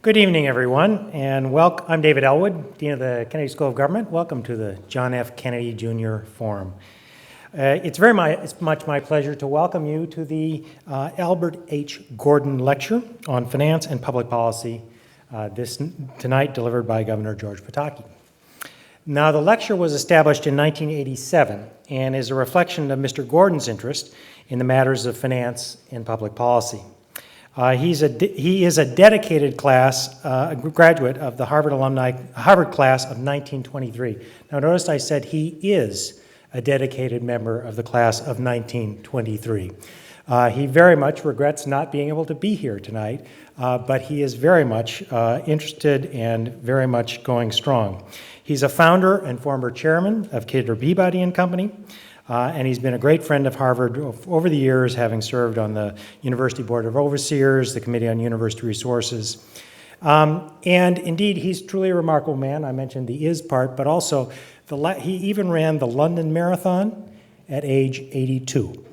Good evening, everyone, and I'm David Elwood, Dean of the Kennedy School of Government. Welcome to the John F. Kennedy Jr. Forum. It's much my pleasure to welcome you to the Albert H. Gordon Lecture on Finance and Public Policy, tonight delivered by Governor George Pataki. Now, the lecture was established in 1987 and is a reflection of Mr. Gordon's interest in the matters of finance and public policy. He is a dedicated graduate of the Harvard class of 1923. Now, notice I said he is a dedicated member of the class of 1923. He very much regrets not being able to be here tonight, but he is very much interested and very much going strong. He's a founder and former chairman of Kidder, Peabody and Company. And he's been a great friend of Harvard over the years, having served on the University Board of Overseers, the Committee on University Resources. And indeed, he's truly a remarkable man. I mentioned the is part, but also he even ran the London Marathon at age 82.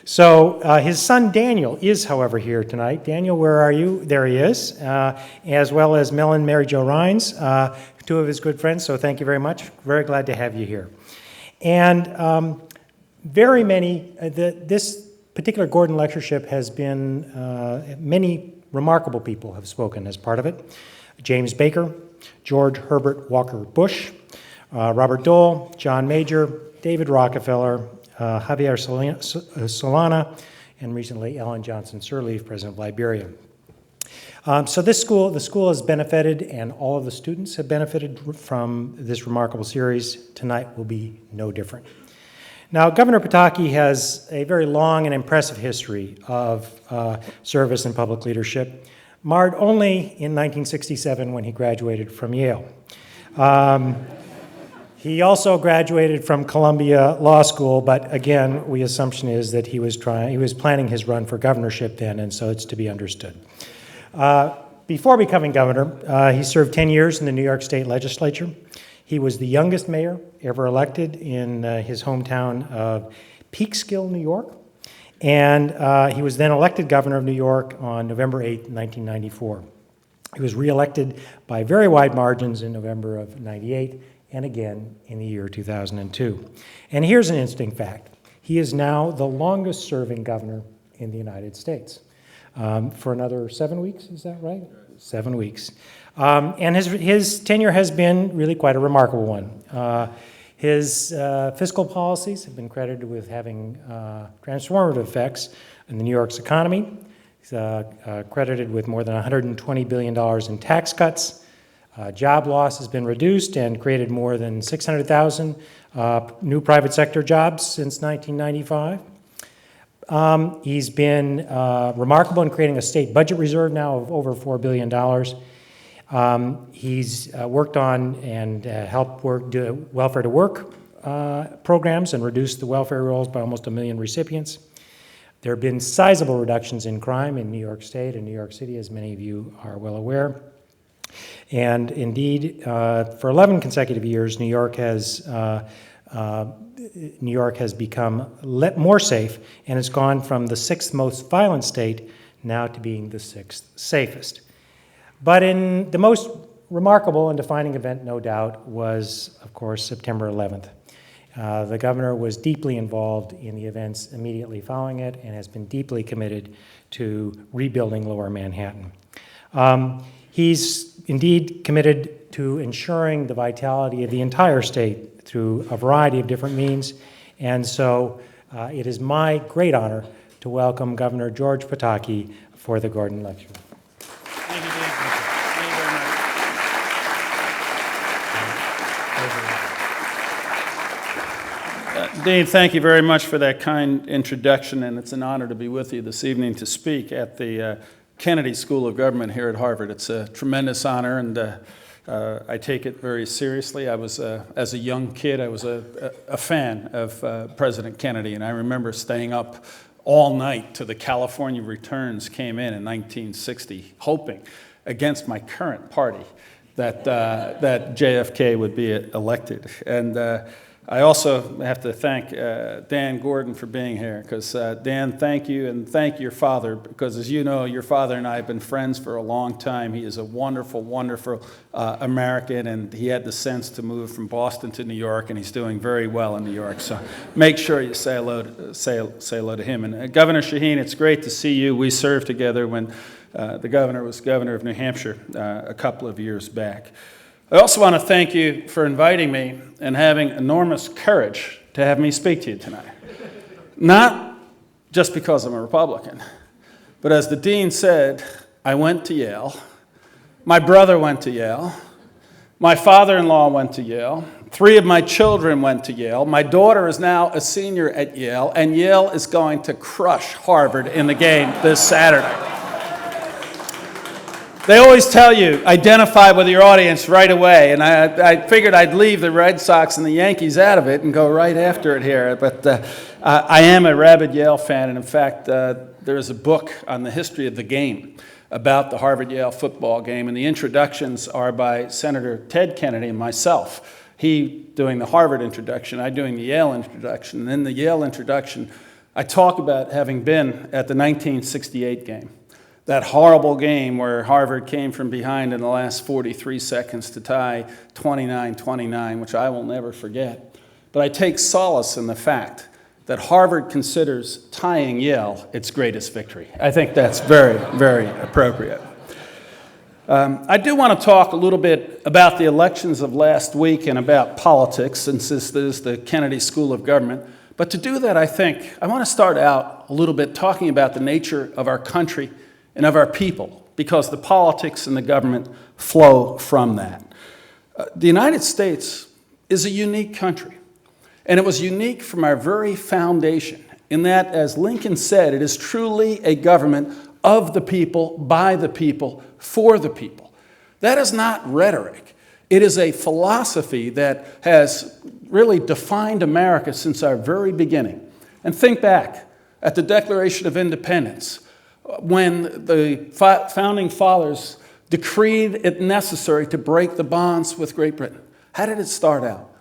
So his son Daniel is, however, here tonight. Daniel, where are you? There he is, as well as Mel and Mary Jo Rhines, two of his good friends. So thank you very much. Very glad to have you here. And this particular Gordon Lectureship has been, many remarkable people have spoken as part of it. James Baker, George Herbert Walker Bush, Robert Dole, John Major, David Rockefeller, Javier Solana, and recently Ellen Johnson Sirleaf, President of Liberia. So the school has benefited, and all of the students have benefited from this remarkable series. Tonight will be no different. Now, Governor Pataki has a very long and impressive history of service and public leadership, marred only in 1967 when he graduated from Yale. He also graduated from Columbia Law School, but again, the assumption is that he was planning his run for governorship then, and so it's to be understood. Before becoming governor, he served 10 years in the New York State Legislature. He was the youngest mayor ever elected in his hometown of Peekskill, New York. And he was then elected governor of New York on November 8, 1994. He was reelected by very wide margins in November of 98 and again in the year 2002. And here's an interesting fact. He is now the longest serving governor in the United States. For another 7 weeks, is that right? 7 weeks. And his tenure has been really quite a remarkable one. His fiscal policies have been credited with having transformative effects in New York's economy. He's credited with more than $120 billion in tax cuts. Job loss has been reduced and created more than 600,000 new private sector jobs since 1995. He's been remarkable in creating a state budget reserve now of over $4 billion. He's worked on and helped do welfare to work programs and reduced the welfare rolls by almost 1 million recipients. There have been sizable reductions in crime in New York State and New York City, as many of you are well aware. And indeed, for 11 consecutive years, New York has become more safe and has gone from the 6th most violent state now to being the 6th safest. But in the most remarkable and defining event, no doubt, was, of course, September 11th. The governor was deeply involved in the events immediately following it and has been deeply committed to rebuilding Lower Manhattan. He's indeed committed to ensuring the vitality of the entire state through a variety of different means, and so it is my great honor to welcome Governor George Pataki for the Gordon Lecture. Thank you, Dave. Thank you very much. Dave, thank you very much for that kind introduction, and it's an honor to be with you this evening to speak at the Kennedy School of Government here at Harvard. It's a tremendous honor, and I take it very seriously. I was, as a young kid, I was a fan of President Kennedy, and I remember staying up all night till the California returns came in 1960, hoping against my current party that JFK would be elected. And I also have to thank Dan Gordon for being here, because Dan, thank you, and thank your father, because as you know, your father and I have been friends for a long time. He is a wonderful, wonderful American, and he had the sense to move from Boston to New York, and he's doing very well in New York. So make sure you say hello to him. And Governor Shaheen, it's great to see you. We served together when the governor was governor of New Hampshire a couple of years back. I also want to thank you for inviting me and having enormous courage to have me speak to you tonight. Not just because I'm a Republican, but as the dean said, I went to Yale, my brother went to Yale, my father-in-law went to Yale, 3 of my children went to Yale, my daughter is now a senior at Yale, and Yale is going to crush Harvard in the game this Saturday. They always tell you, identify with your audience right away, and I figured I'd leave the Red Sox and the Yankees out of it and go right after it here, but I am a rabid Yale fan, and in fact, there is a book on the history of the game about the Harvard-Yale football game, and the introductions are by Senator Ted Kennedy and myself. He doing the Harvard introduction, I doing the Yale introduction, and in the Yale introduction, I talk about having been at the 1968 game. That horrible game where Harvard came from behind in the last 43 seconds to tie 29-29, which I will never forget. But I take solace in the fact that Harvard considers tying Yale its greatest victory. I think that's very, very appropriate. I do want to talk a little bit about the elections of last week and about politics, since this is the Kennedy School of Government. But to do that, I think I want to start out a little bit talking about the nature of our country and of our people, because the politics and the government flow from that. The United States is a unique country, and it was unique from our very foundation, in that, as Lincoln said, it is truly a government of the people, by the people, for the people. That is not rhetoric. It is a philosophy that has really defined America since our very beginning. And think back at the Declaration of Independence, when the founding fathers decreed it necessary to break the bonds with Great Britain. How did it start out?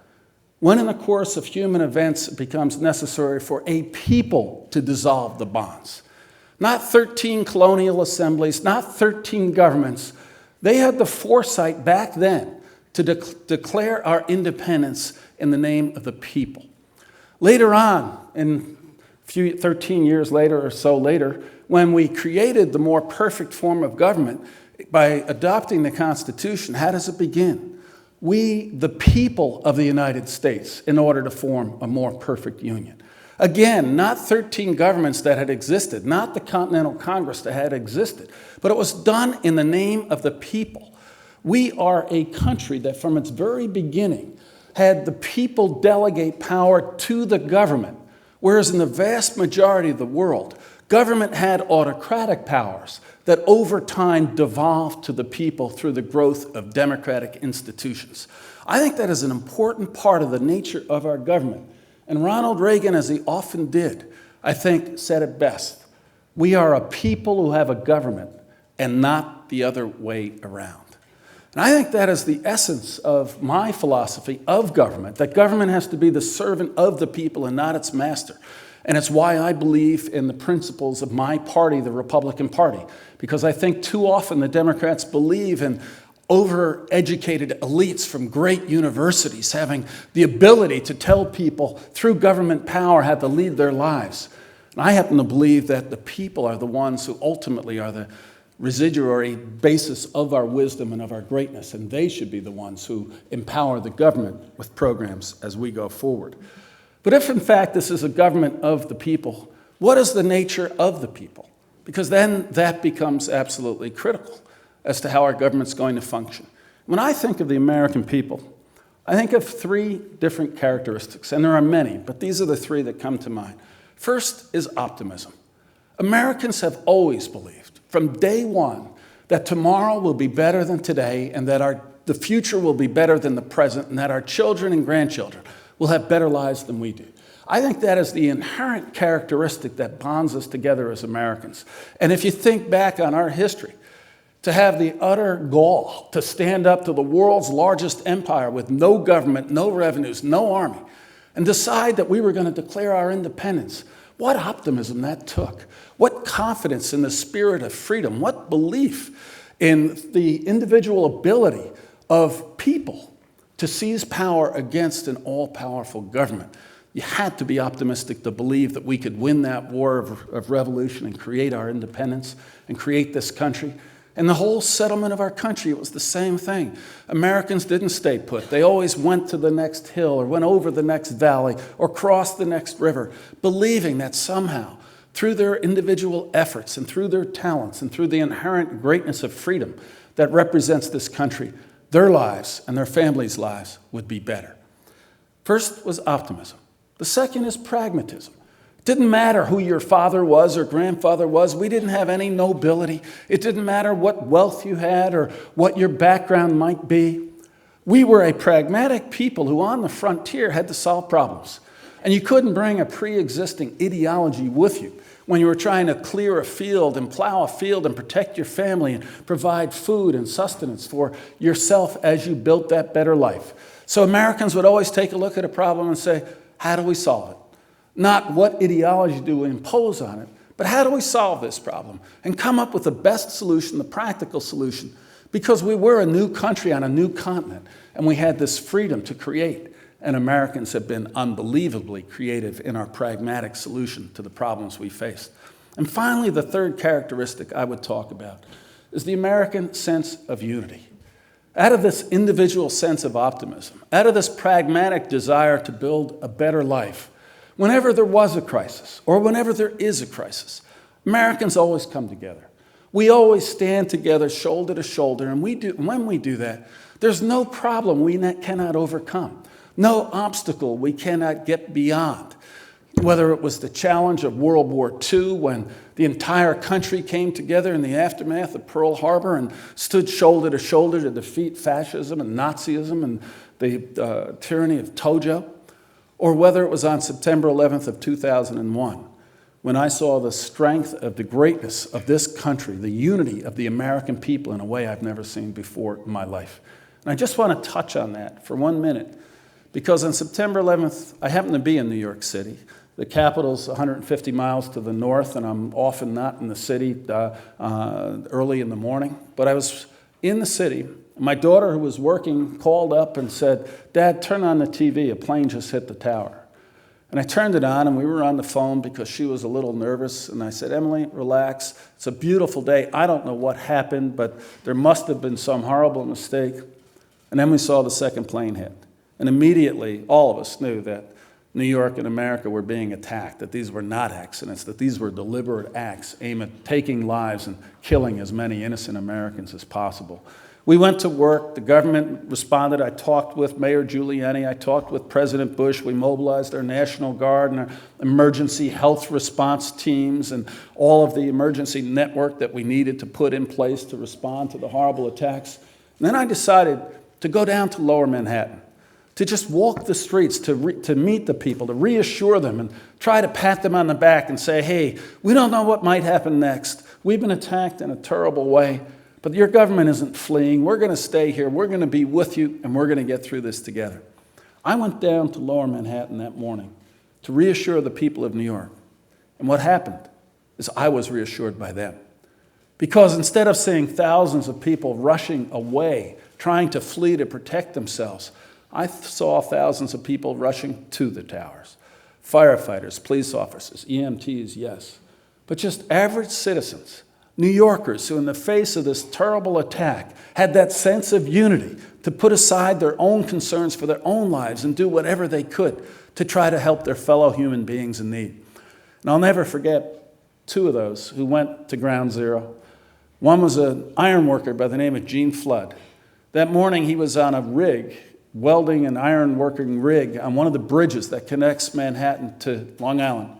When in the course of human events it becomes necessary for a people to dissolve the bonds. Not 13 colonial assemblies, not 13 governments. They had the foresight back then to declare our independence in the name of the people. Later on, 13 years later or so later, when we created the more perfect form of government by adopting the Constitution, how does it begin? We, the people of the United States, in order to form a more perfect union. Again, not 13 governments that had existed, not the Continental Congress that had existed, but it was done in the name of the people. We are a country that from its very beginning had the people delegate power to the government, whereas in the vast majority of the world, government had autocratic powers that over time devolved to the people through the growth of democratic institutions. I think that is an important part of the nature of our government. And Ronald Reagan, as he often did, I think said it best. We are a people who have a government and not the other way around. And I think that is the essence of my philosophy of government, that government has to be the servant of the people and not its master. And it's why I believe in the principles of my party, the Republican Party, because I think too often the Democrats believe in overeducated elites from great universities having the ability to tell people through government power how to lead their lives. And I happen to believe that the people are the ones who ultimately are the residuary basis of our wisdom and of our greatness, and they should be the ones who empower the government with programs as we go forward. But if, in fact, this is a government of the people, what is the nature of the people? Because then that becomes absolutely critical as to how our government's going to function. When I think of the American people, I think of 3 different characteristics, and there are many, but these are the 3 that come to mind. First is optimism. Americans have always believed, from day one, that tomorrow will be better than today, and that the future will be better than the present, and that our children and grandchildren will have better lives than we do. I think that is the inherent characteristic that bonds us together as Americans. And if you think back on our history, to have the utter gall to stand up to the world's largest empire with no government, no revenues, no army, and decide that we were going to declare our independence. What optimism that took. What confidence in the spirit of freedom. What belief in the individual ability of people to seize power against an all-powerful government. You had to be optimistic to believe that we could win that war of revolution and create our independence and create this country. And the whole settlement of our country, it was the same thing. Americans didn't stay put. They always went to the next hill or went over the next valley or crossed the next river, believing that somehow, through their individual efforts and through their talents and through the inherent greatness of freedom that represents this country, their lives and their families' lives would be better. First was optimism. The second is pragmatism. It didn't matter who your father was or grandfather was. We didn't have any nobility. It didn't matter what wealth you had or what your background might be. We were a pragmatic people who on the frontier had to solve problems. And you couldn't bring a pre-existing ideology with you when you were trying to clear a field and plow a field and protect your family and provide food and sustenance for yourself as you built that better life. So Americans would always take a look at a problem and say, how do we solve it? Not what ideology do we impose on it, but how do we solve this problem and come up with the best solution, the practical solution, because we were a new country on a new continent and we had this freedom to create. And Americans have been unbelievably creative in our pragmatic solution to the problems we faced. And finally, the third characteristic I would talk about is the American sense of unity. Out of this individual sense of optimism, out of this pragmatic desire to build a better life, whenever there was a crisis or whenever there is a crisis, Americans always come together. We always stand together shoulder to shoulder, and when we do that, there's no problem we cannot overcome. No obstacle we cannot get beyond. Whether it was the challenge of World War II when the entire country came together in the aftermath of Pearl Harbor and stood shoulder to shoulder to defeat fascism and Nazism and the tyranny of Tojo, or whether it was on September 11th of 2001 when I saw the strength of the greatness of this country, the unity of the American people in a way I've never seen before in my life. And I just want to touch on that for 1 minute. Because on September 11th, I happened to be in New York City. The capital's 150 miles to the north, and I'm often not in the city early in the morning. But I was in the city. My daughter, who was working, called up and said, "Dad, turn on the TV. A plane just hit the tower." And I turned it on, and we were on the phone because she was a little nervous. And I said, "Emily, relax. It's a beautiful day. I don't know what happened, but there must have been some horrible mistake." And then we saw the second plane hit. And immediately, all of us knew that New York and America were being attacked, that these were not accidents, that these were deliberate acts aimed at taking lives and killing as many innocent Americans as possible. We went to work. The government responded. I talked with Mayor Giuliani. I talked with President Bush. We mobilized our National Guard and our emergency health response teams and all of the emergency network that we needed to put in place to respond to the horrible attacks. And then I decided to go down to Lower Manhattan, to just walk the streets, to meet the people, to reassure them and try to pat them on the back and say, hey, we don't know what might happen next. We've been attacked in a terrible way, but your government isn't fleeing. We're going to stay here. We're going to be with you, and we're going to get through this together. I went down to Lower Manhattan that morning to reassure the people of New York. And what happened is I was reassured by them. Because instead of seeing thousands of people rushing away, trying to flee to protect themselves, I saw thousands of people rushing to the towers. Firefighters, police officers, EMTs, yes. But just average citizens, New Yorkers who in the face of this terrible attack had that sense of unity to put aside their own concerns for their own lives and do whatever they could to try to help their fellow human beings in need. And I'll never forget two of those who went to Ground Zero. One was an iron worker by the name of Gene Flood. That morning he was on a rig, welding an iron working rig on one of the bridges that connects Manhattan to Long Island.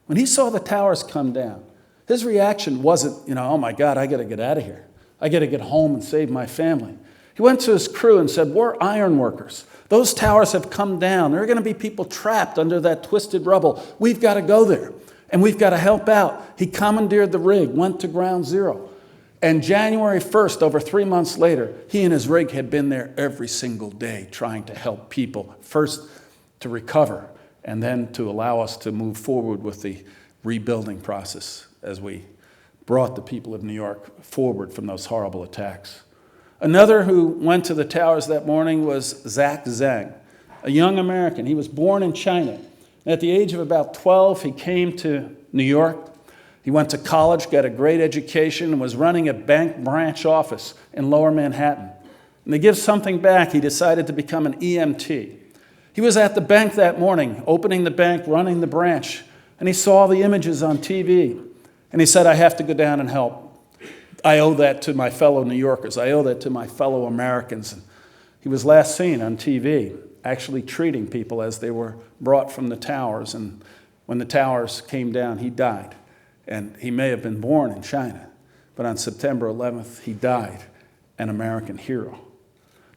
When he saw the towers come down, his reaction wasn't, oh my God, I got to get out of here. I got to get home and save my family. He went to his crew and said, we're iron workers. Those towers have come down. There are going to be people trapped under that twisted rubble. We've got to go there, and we've got to help out. He commandeered the rig, went to Ground Zero. And January 1st, over 3 months later, he and his rig had been there every single day trying to help people. First, to recover and then to allow us to move forward with the rebuilding process as we brought the people of New York forward from those horrible attacks. Another who went to the towers that morning was Zach Zhang, a young American. He was born in China. At the age of about 12, he came to New York. He went to college, got a great education, and was running a bank branch office in Lower Manhattan. And to give something back, he decided to become an EMT. He was at the bank that morning, opening the bank, running the branch, and he saw the images on TV. And he said, I have to go down and help. I owe that to my fellow New Yorkers. I owe that to my fellow Americans. And he was last seen on TV actually treating people as they were brought from the towers. And when the towers came down, he died. And he may have been born in China, but on September 11th, he died, an American hero.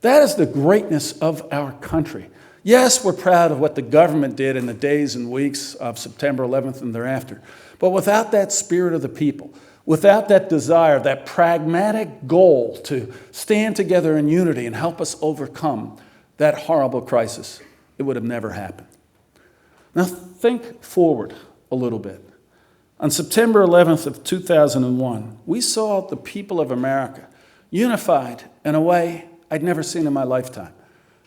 That is the greatness of our country. Yes, we're proud of what the government did in the days and weeks of September 11th and thereafter. But without that spirit of the people, without that desire, that pragmatic goal to stand together in unity and help us overcome that horrible crisis, it would have never happened. Now think forward a little bit. On September 11th of 2001, we saw the people of America unified in a way I'd never seen in my lifetime.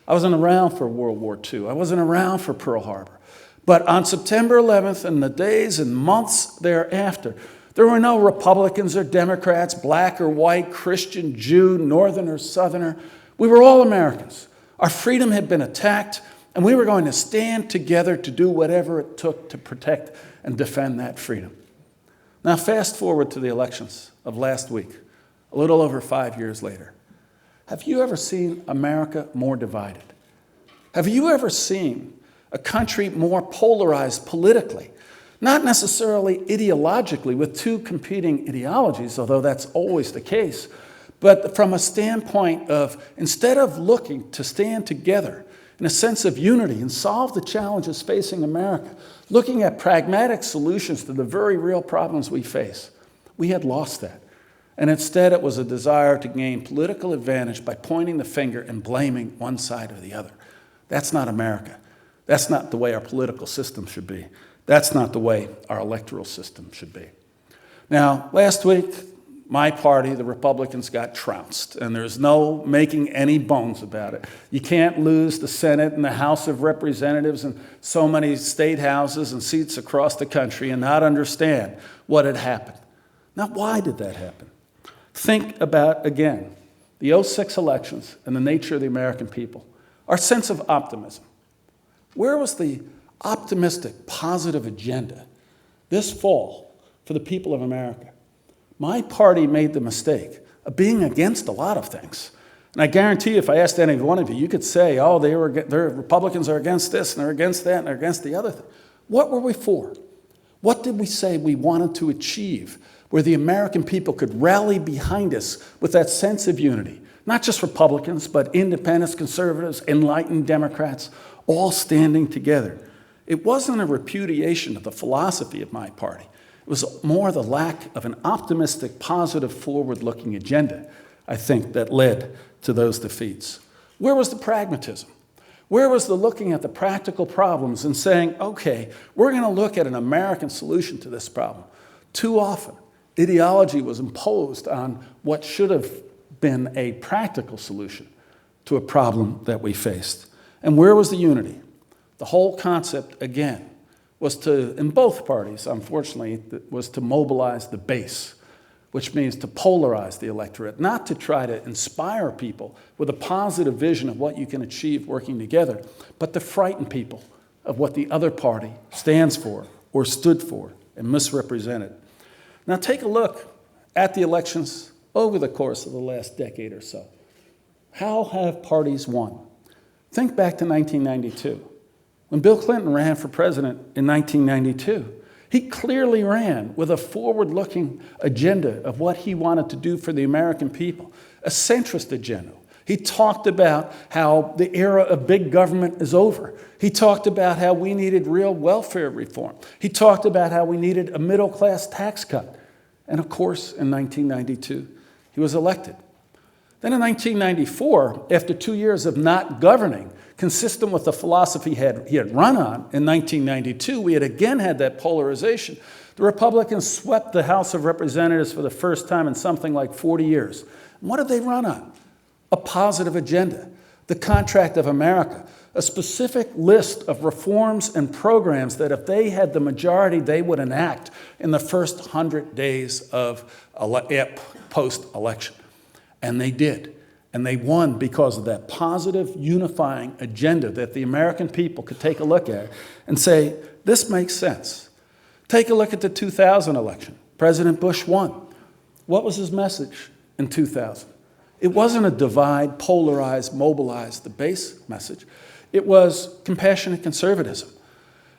I wasn't around for World War II. I wasn't around for Pearl Harbor. But on September 11th and the days and months thereafter, there were no Republicans or Democrats, black or white, Christian, Jew, Northern or Southerner. We were all Americans. Our freedom had been attacked, and we were going to stand together to do whatever it took to protect and defend that freedom. Now fast forward to the elections of last week, a little over 5 years later. Have you ever seen America more divided? Have you ever seen a country more polarized politically? Not necessarily ideologically with two competing ideologies, although that's always the case, but from a standpoint of instead of looking to stand together in a sense of unity and solve the challenges facing America, looking at pragmatic solutions to the very real problems we face, we had lost that. And instead, it was a desire to gain political advantage by pointing the finger and blaming one side or the other. That's not America. That's not the way our political system should be. That's not the way our electoral system should be. Now, last week, my party, the Republicans, got trounced, and there's no making any bones about it. You can't lose the Senate and the House of Representatives and so many state houses and seats across the country and not understand what had happened. Now, why did that happen? Think about, again, the 2006 elections and the nature of the American people, our sense of optimism. Where was the optimistic, positive agenda this fall for the people of America? My party made the mistake of being against a lot of things. And I guarantee you, if I asked any one of you, you could say, oh, the Republicans are against this, and they're against that, and they're against the other thing. What were we for? What did we say we wanted to achieve where the American people could rally behind us with that sense of unity? Not just Republicans, but independents, conservatives, enlightened Democrats, all standing together. It wasn't a repudiation of the philosophy of my party. It was more the lack of an optimistic, positive, forward-looking agenda, I think, that led to those defeats. Where was the pragmatism? Where was the looking at the practical problems and saying, okay, we're going to look at an American solution to this problem? Too often, ideology was imposed on what should have been a practical solution to a problem that we faced. And where was the unity? The whole concept, again, was to, in both parties, unfortunately, was to mobilize the base, which means to polarize the electorate, not to try to inspire people with a positive vision of what you can achieve working together, but to frighten people of what the other party stands for or stood for and misrepresent it. Now take a look at the elections over the course of the last decade or so. How have parties won? Think back to 1992. When Bill Clinton ran for president in 1992, he clearly ran with a forward-looking agenda of what he wanted to do for the American people, a centrist agenda. He talked about how the era of big government is over. He talked about how we needed real welfare reform. He talked about how we needed a middle-class tax cut. And of course, in 1992, he was elected. Then in 1994, after 2 years of not governing, consistent with the philosophy he had run on, in 1992, we had again had that polarization. The Republicans swept the House of Representatives for the first time in something like 40 years. And what did they run on? A positive agenda, the contract of America, a specific list of reforms and programs that if they had the majority, they would enact in the first 100 days of post-election. And they did. And they won because of that positive, unifying agenda that the American people could take a look at and say, this makes sense. Take a look at the 2000 election. President Bush won. What was his message in 2000? It wasn't a divide, polarize, mobilize the base message. It was compassionate conservatism.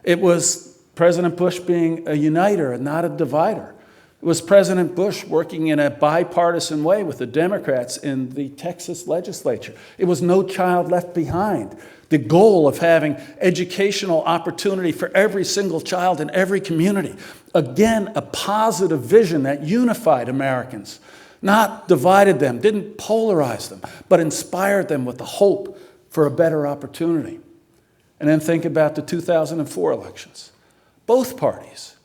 It was President Bush being a uniter and not a divider. It was President Bush working in a bipartisan way with the Democrats in the Texas legislature. It was no child left behind. The goal of having educational opportunity for every single child in every community. Again, a positive vision that unified Americans, not divided them, didn't polarize them, but inspired them with the hope for a better opportunity. And then think about the 2004 elections. Both parties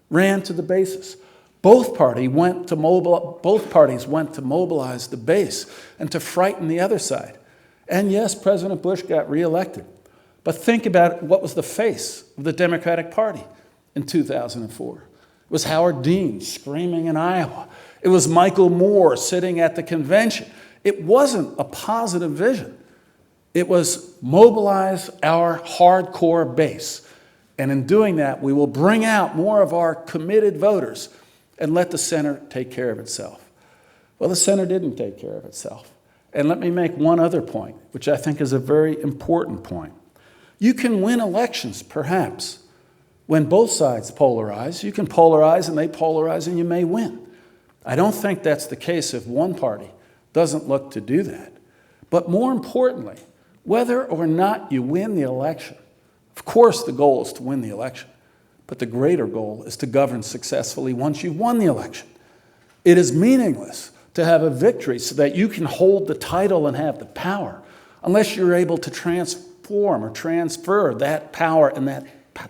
ran to the basis. Both parties went to mobilize the base and to frighten the other side. And yes, President Bush got reelected. But think about what was the face of the Democratic Party in 2004. It was Howard Dean screaming in Iowa. It was Michael Moore sitting at the convention. It wasn't a positive vision. It was mobilize our hardcore base. And in doing that, we will bring out more of our committed voters and let the center take care of itself. Well, the center didn't take care of itself. And let me make one other point, which I think is a very important point. You can win elections, perhaps, when both sides polarize. You can polarize and they polarize and you may win. I don't think that's the case if one party doesn't look to do that. But more importantly, whether or not you win the election, of course the goal is to win the election. But the greater goal is to govern successfully once you've won the election. It is meaningless to have a victory so that you can hold the title and have the power unless you're able to transform or transfer that power and that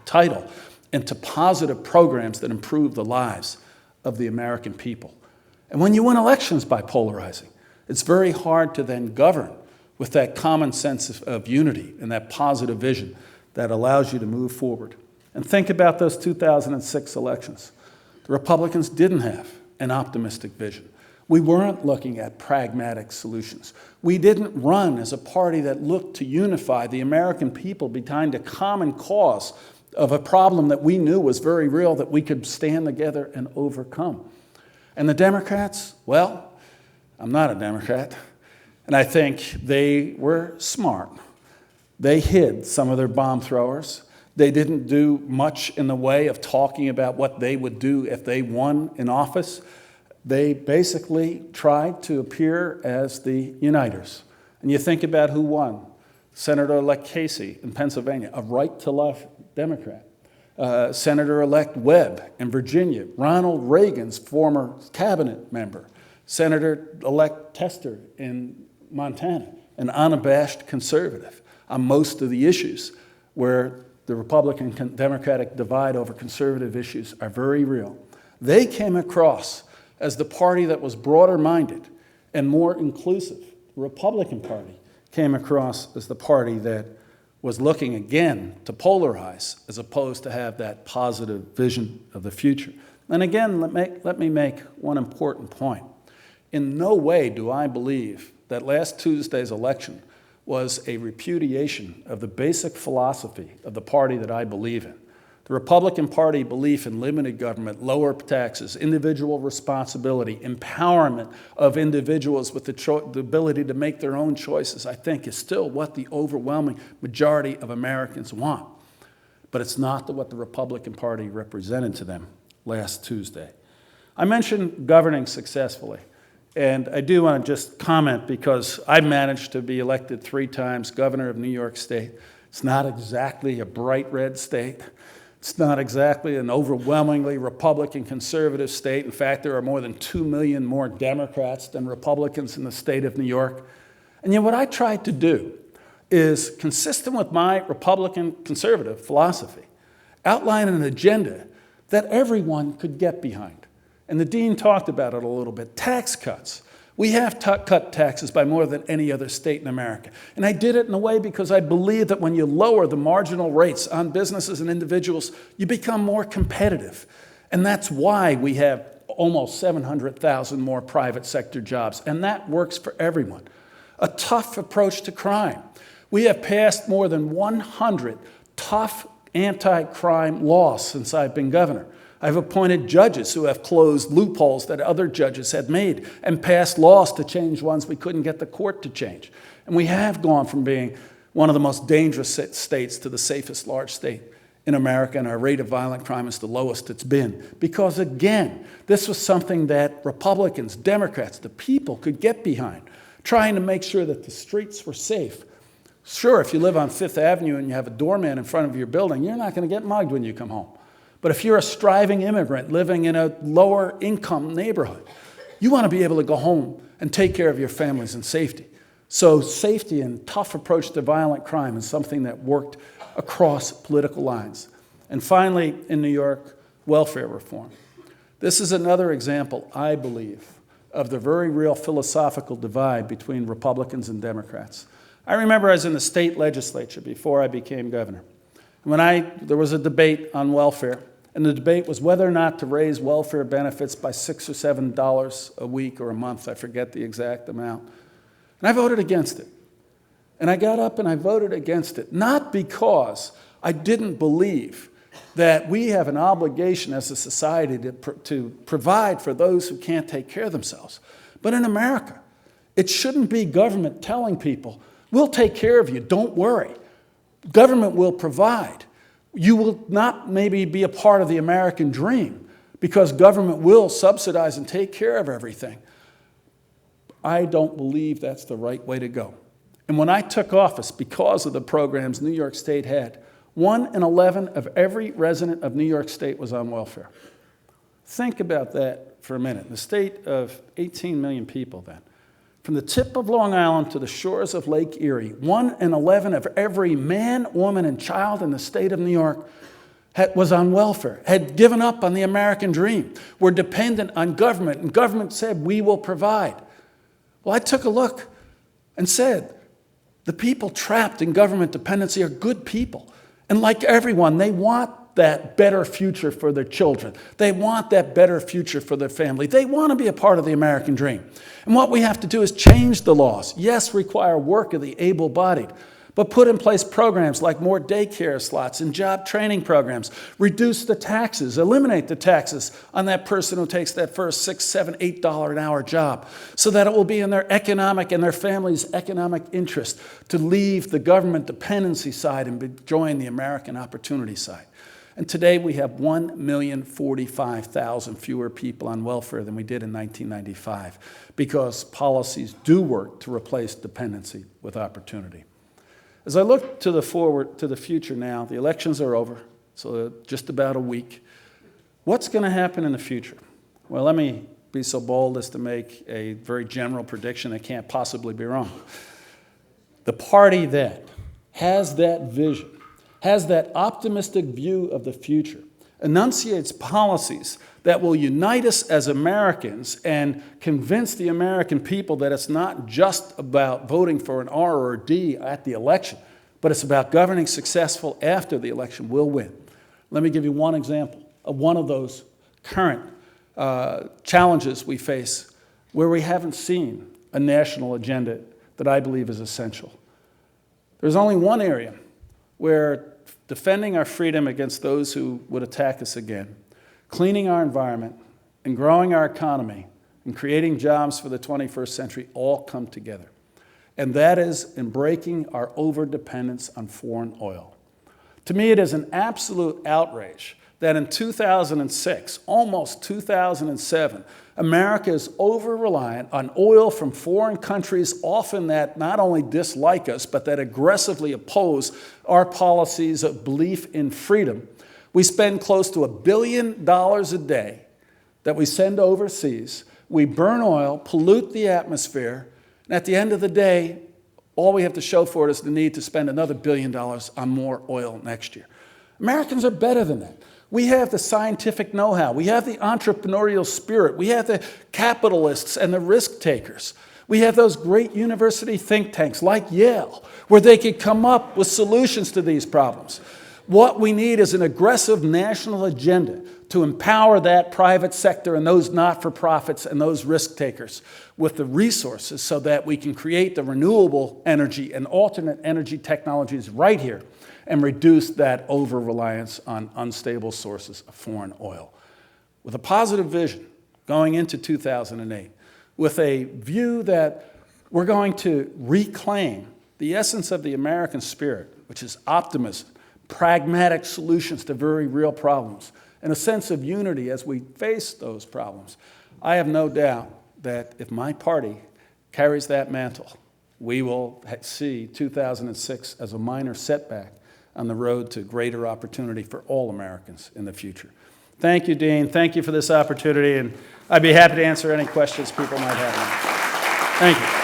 title into positive programs that improve the lives of the American people. And when you win elections by polarizing, it's very hard to then govern with that common sense of unity and that positive vision that allows you to move forward. And think about those 2006 elections. The Republicans didn't have an optimistic vision. We weren't looking at pragmatic solutions. We didn't run as a party that looked to unify the American people behind a common cause of a problem that we knew was very real that we could stand together and overcome. And the Democrats, well, I'm not a Democrat, and I think they were smart. They hid some of their bomb throwers. They didn't do much in the way of talking about what they would do if they won in office. They basically tried to appear as the uniters. And you think about who won. Senator-elect Casey in Pennsylvania, a right-to-left Democrat. Senator-elect Webb in Virginia, Ronald Reagan's former cabinet member. Senator-elect Tester in Montana, an unabashed conservative on most of the issues where the Republican-Democratic divide over conservative issues are very real. They came across as the party that was broader-minded and more inclusive. The Republican Party came across as the party that was looking again to polarize as opposed to have that positive vision of the future. And again, let me make one important point. In no way do I believe that last Tuesday's election was a repudiation of the basic philosophy of the party that I believe in. The Republican Party belief in limited government, lower taxes, individual responsibility, empowerment of individuals with the ability to make their own choices, I think is still what the overwhelming majority of Americans want. But it's not what the Republican Party represented to them last Tuesday. I mentioned governing successfully. And I do want to just comment because I managed to be elected 3 times governor of New York State. It's not exactly a bright red state. It's not exactly an overwhelmingly Republican conservative state. In fact, there are more than 2 million more Democrats than Republicans in the state of New York. And yet what I tried to do is, consistent with my Republican conservative philosophy, outline an agenda that everyone could get behind. And the dean talked about it a little bit. Tax cuts. We have cut taxes by more than any other state in America. And I did it in a way because I believe that when you lower the marginal rates on businesses and individuals, you become more competitive. And that's why we have almost 700,000 more private sector jobs. And that works for everyone. A tough approach to crime. We have passed more than 100 tough anti-crime laws since I've been governor. I've appointed judges who have closed loopholes that other judges had made and passed laws to change ones we couldn't get the court to change. And we have gone from being one of the most dangerous states to the safest large state in America, and our rate of violent crime is the lowest it's been. Because again, this was something that Republicans, Democrats, the people could get behind, trying to make sure that the streets were safe. Sure, if you live on Fifth Avenue and you have a doorman in front of your building, you're not going to get mugged when you come home. But if you're a striving immigrant living in a lower income neighborhood, you want to be able to go home and take care of your families in safety. So safety and tough approach to violent crime is something that worked across political lines. And finally, in New York, welfare reform. This is another example, I believe, of the very real philosophical divide between Republicans and Democrats. I remember I was in the state legislature before I became governor. There was a debate on welfare, and the debate was whether or not to raise welfare benefits by $6 or $7 a week or a month. I forget the exact amount. And I voted against it. And I got up and I voted against it, not because I didn't believe that we have an obligation as a society to provide for those who can't take care of themselves. But in America, it shouldn't be government telling people, we'll take care of you, don't worry. Government will provide. You will not maybe be a part of the American dream because government will subsidize and take care of everything. I don't believe that's the right way to go. And when I took office, because of the programs New York State had, 1 in 11 of every resident of New York State was on welfare. Think about that for a minute. The state of 18 million people then. From the tip of Long Island to the shores of Lake Erie, 1 in 11 of every man, woman, and child in the state of New York was on welfare, had given up on the American dream, were dependent on government, and government said, we will provide. Well, I took a look and said, the people trapped in government dependency are good people. And like everyone, they want that better future for their children. They want that better future for their family. They want to be a part of the American dream. And what we have to do is change the laws. Yes, require work of the able-bodied, but put in place programs like more daycare slots and job training programs. Reduce the taxes, eliminate the taxes on that person who takes that first $6, $7, $8 an hour job so that it will be in their economic and their family's economic interest to leave the government dependency side and join the American opportunity side. And today we have 1,045,000 fewer people on welfare than we did in 1995 because policies do work to replace dependency with opportunity. As I look to the future now, the elections are over, so just about a week. What's going to happen in the future? Well, let me be so bold as to make a very general prediction that can't possibly be wrong. The party that has that vision, has that optimistic view of the future, enunciates policies that will unite us as Americans and convince the American people that it's not just about voting for an R or a D at the election, but it's about governing successful after the election will win. Let me give you one example of one of those current challenges we face where we haven't seen a national agenda that I believe is essential. There's only one area where defending our freedom against those who would attack us again, cleaning our environment, and growing our economy, and creating jobs for the 21st century all come together. And that is in breaking our overdependence on foreign oil. To me, it is an absolute outrage that in 2006, almost 2007, America is over-reliant on oil from foreign countries, often that not only dislike us, but that aggressively oppose our policies of belief in freedom, We spend close to $1 billion a day that we send overseas. We burn oil, pollute the atmosphere, and at the end of the day, all we have to show for it is the need to spend another $1 billion on more oil next year. Americans are better than that. We have the scientific know-how. We have the entrepreneurial spirit. We have the capitalists and the risk takers. We have those great university think tanks like Yale, where they could come up with solutions to these problems. What we need is an aggressive national agenda to empower that private sector and those not-for-profits and those risk takers with the resources so that we can create the renewable energy and alternate energy technologies right here and reduce that over-reliance on unstable sources of foreign oil. With a positive vision going into 2008, with a view that we're going to reclaim the essence of the American spirit, which is optimism, pragmatic solutions to very real problems, and a sense of unity as we face those problems. I have no doubt that if my party carries that mantle, we will see 2006 as a minor setback on the road to greater opportunity for all Americans in the future. Thank you, Dean. Thank you for this opportunity, and I'd be happy to answer any questions people might have. Thank you.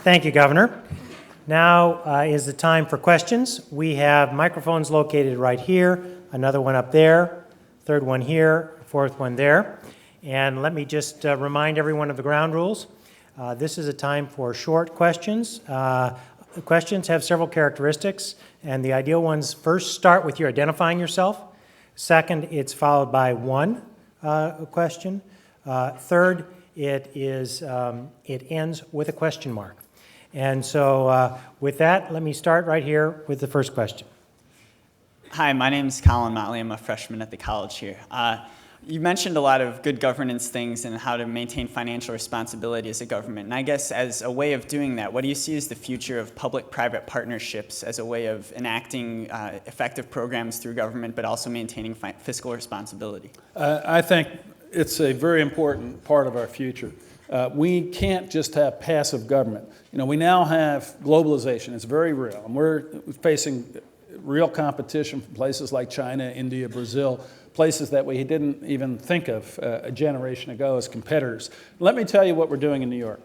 Thank you, Governor. Now is the time for questions. We have microphones located right here, another one up there, third one here, fourth one there. And let me just remind everyone of the ground rules. This is a time for short questions. Questions have several characteristics, and the ideal ones first start with you identifying yourself. Second, it's followed by one question. Third, it ends with a question mark. And so with that, let me start right here with the first question. Hi, my name is Colin Motley. I'm a freshman at the college here. You mentioned a lot of good governance things and how to maintain financial responsibility as a government. And I guess as a way of doing that, what do you see as the future of public-private partnerships as a way of enacting effective programs through government, but also maintaining fiscal responsibility? I think it's a very important part of our future. We can't just have passive government. You know, we now have globalization. It's very real. And we're facing real competition from places like China, India, Brazil, places that we didn't even think of a generation ago as competitors. Let me tell you what we're doing in New York.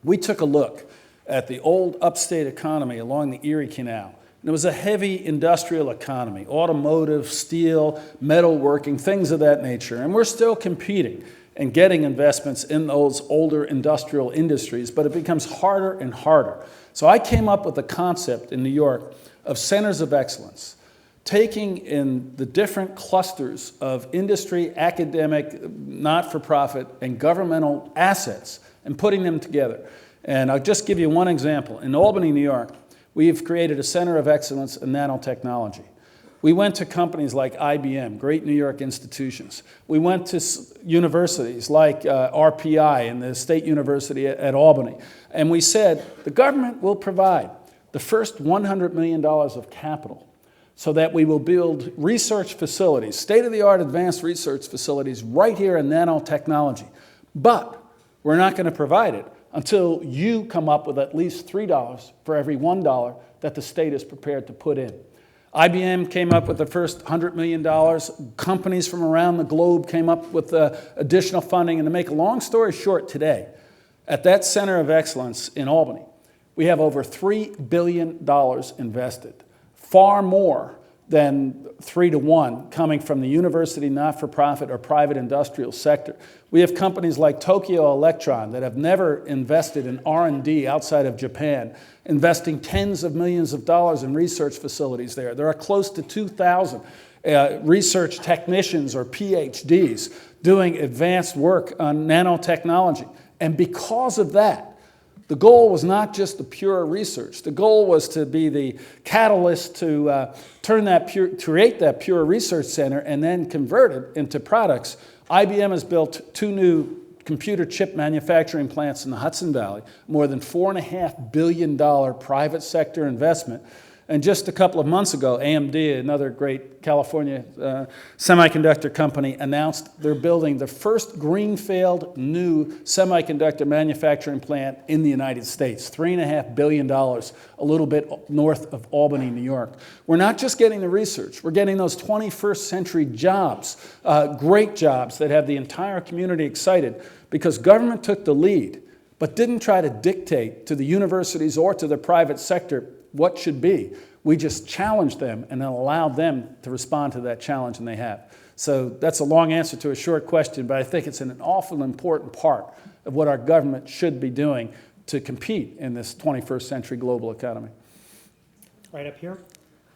We took a look at the old upstate economy along the Erie Canal. And it was a heavy industrial economy, automotive, steel, metalworking, things of that nature. And we're still competing and getting investments in those older industrial industries, but it becomes harder and harder. So I came up with a concept in New York of centers of excellence, taking in the different clusters of industry, academic, not-for-profit, and governmental assets and putting them together. And I'll just give you one example. In Albany, New York, we've created a center of excellence in nanotechnology. We went to companies like IBM, great New York institutions. We went to universities like RPI and the State University at Albany. And we said, the government will provide the first $100 million of capital so that we will build research facilities, state-of-the-art advanced research facilities right here in nanotechnology. But we're not going to provide it until you come up with at least $3 for every $1 that the state is prepared to put in. IBM came up with the first $100 million. Companies from around the globe came up with additional funding. And to make a long story short today, at that Center of Excellence in Albany, we have over $3 billion invested, far more than 3 to 1 coming from the university, not-for-profit, or private industrial sector. We have companies like Tokyo Electron that have never invested in R&D outside of Japan, investing tens of millions of dollars in research facilities there. There are close to 2,000 research technicians or PhDs doing advanced work on nanotechnology. And because of that, the goal was not just the pure research. The goal was to be the catalyst to create that pure research center and then convert it into products. IBM has built 2 new computer chip manufacturing plants in the Hudson Valley, more than $4.5 billion private sector investment. And just a couple of months ago, AMD, another great California semiconductor company, announced they're building the first greenfield new semiconductor manufacturing plant in the United States, $3.5 billion, a little bit north of Albany, New York. We're not just getting the research, we're getting those 21st century jobs, great jobs that have the entire community excited, because government took the lead, but didn't try to dictate to the universities or to the private sector what should be. We just challenged them and then allowed them to respond to that challenge, and they have. So that's a long answer to a short question, but I think it's an awful important part of what our government should be doing to compete in this 21st century global economy. Right up here.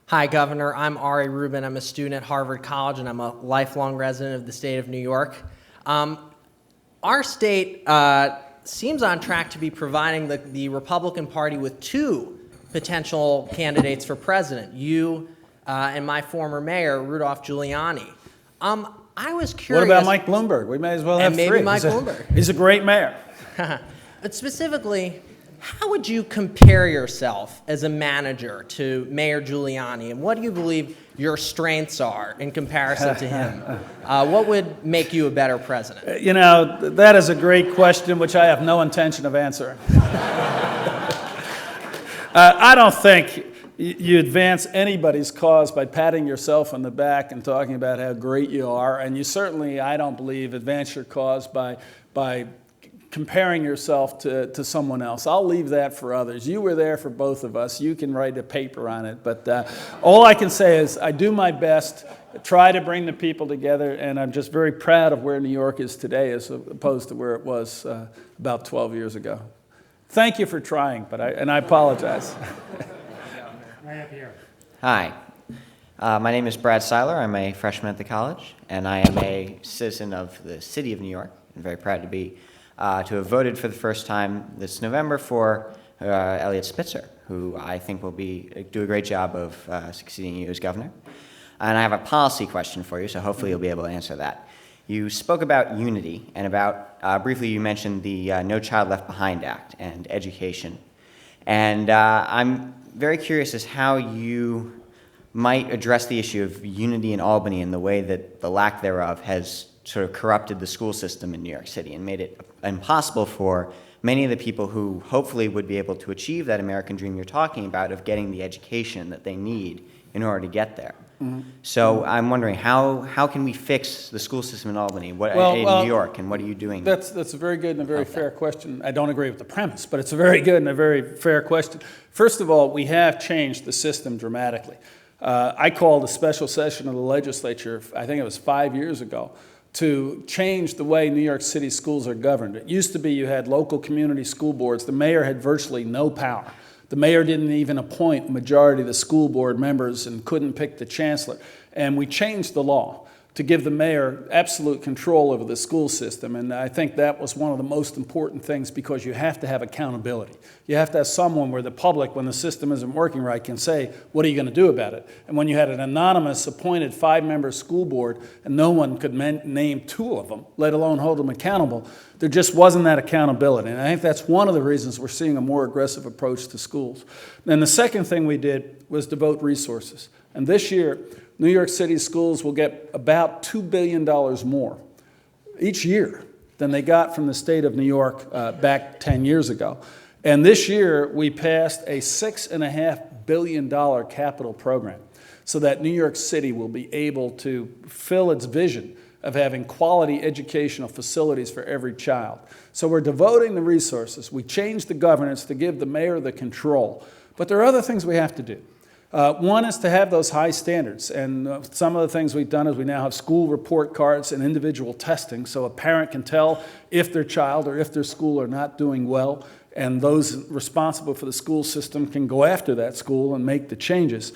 Hi, Governor. I'm Ari Rubin. I'm a student at Harvard College, and I'm a lifelong resident of the state of New York. Our state seems on track to be providing the Republican Party with two potential candidates for president, you and my former mayor, Rudolph Giuliani. I was curious. What about Mike Bloomberg? We may as well have and maybe three. Mike Bloomberg. He's a great mayor. But specifically, how would you compare yourself as a manager to Mayor Giuliani, and what do you believe your strengths are in comparison to him? What would make you a better president? You know, that is a great question, which I have no intention of answering. I don't think you advance anybody's cause by patting yourself on the back and talking about how great you are, and you certainly, I don't believe, advance your cause by comparing yourself to someone else. I'll leave that for others. You were there for both of us. You can write a paper on it, but all I can say is I do my best, try to bring the people together, and I'm just very proud of where New York is today as opposed to where it was about 12 years ago. Thank you for trying, and I apologize. Right up here. Hi, my name is Brad Seiler. I'm a freshman at the college, and I am a citizen of the city of New York. I'm very proud to have voted for the first time this November for Eliot Spitzer, who I think will do a great job of succeeding you as governor. And I have a policy question for you, so hopefully you'll be able to answer that. You spoke about unity, and briefly you mentioned the No Child Left Behind Act and education. And I'm very curious as how you might address the issue of unity in Albany and the way that the lack thereof has sort of corrupted the school system in New York City and made it impossible for many of the people who hopefully would be able to achieve that American dream you're talking about of getting the education that they need in order to get there. Mm-hmm. So I'm wondering, how can we fix the school system in Albany, in New York, and what are you doing? That's a very good and a very fair question. I don't agree with the premise, but it's a very good and a very fair question. First of all, we have changed the system dramatically. I called a special session of the legislature, I think it was 5 years ago, to change the way New York City schools are governed. It used to be you had local community school boards. The mayor had virtually no power. The mayor didn't even appoint a majority of the school board members and couldn't pick the chancellor. And we changed the law to give the mayor absolute control over the school system. And I think that was one of the most important things, because you have to have accountability. You have to have someone where the public, when the system isn't working right, can say, what are you going to do about it? And when you had an anonymous appointed 5-member school board and no one could name 2 of them, let alone hold them accountable, there just wasn't that accountability. And I think that's one of the reasons we're seeing a more aggressive approach to schools. And the second thing we did was devote resources. And this year, New York City schools will get about $2 billion more each year than they got from the state of New York back 10 years ago. And this year, we passed a $6.5 billion capital program so that New York City will be able to fill its vision of having quality educational facilities for every child. So we're devoting the resources. We changed the governance to give the mayor the control. But there are other things we have to do. One is to have those high standards, and some of the things we've done is we now have school report cards and individual testing, so a parent can tell if their child or if their school are not doing well, and those responsible for the school system can go after that school and make the changes.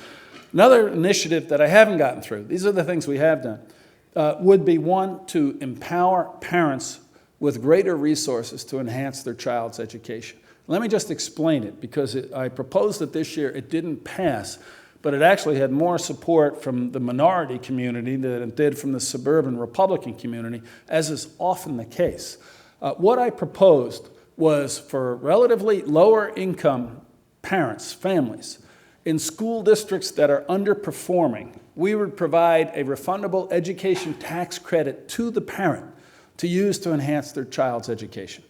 Another initiative that I haven't gotten through, these are the things we have done, would be one, to empower parents with greater resources to enhance their child's education. Let me just explain it, because I proposed it this year. It didn't pass, but it actually had more support from the minority community than it did from the suburban Republican community, as is often the case. What I proposed was for relatively lower income parents, families, In school districts that are underperforming, we would provide a refundable education tax credit to the parent to use to enhance their child's education.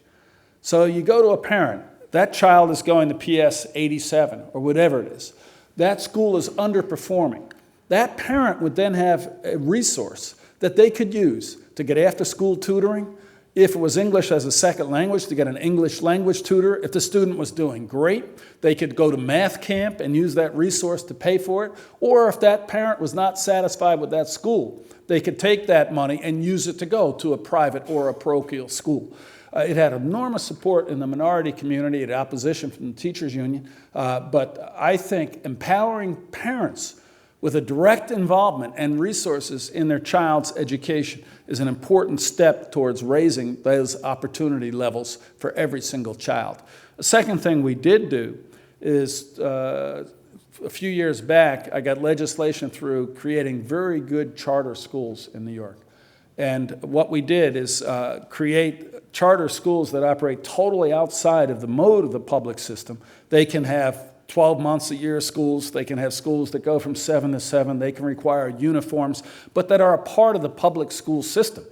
So you go to a parent, that child is going to PS 87 or whatever it is. That school is underperforming. That parent would then have a resource that they could use to get after-school tutoring. If it was English as a second language, to get an English language tutor. If the student was doing great, they could go to math camp and use that resource to pay for it. Or if that parent was not satisfied with that school, they could take that money and use it to go to a private or a parochial school. It had enormous support in the minority community, had opposition from the teachers union, but I think empowering parents with a direct involvement and resources in their child's education is an important step towards raising those opportunity levels for every single child. The second thing we did do is a few years back, I got legislation through creating very good charter schools in New York. And what we did is create charter schools that operate totally outside of the mode of the public system. They can have 12 months a year schools. They can have schools that go from 7 to 7. They can require uniforms, but that are a part of the public school system.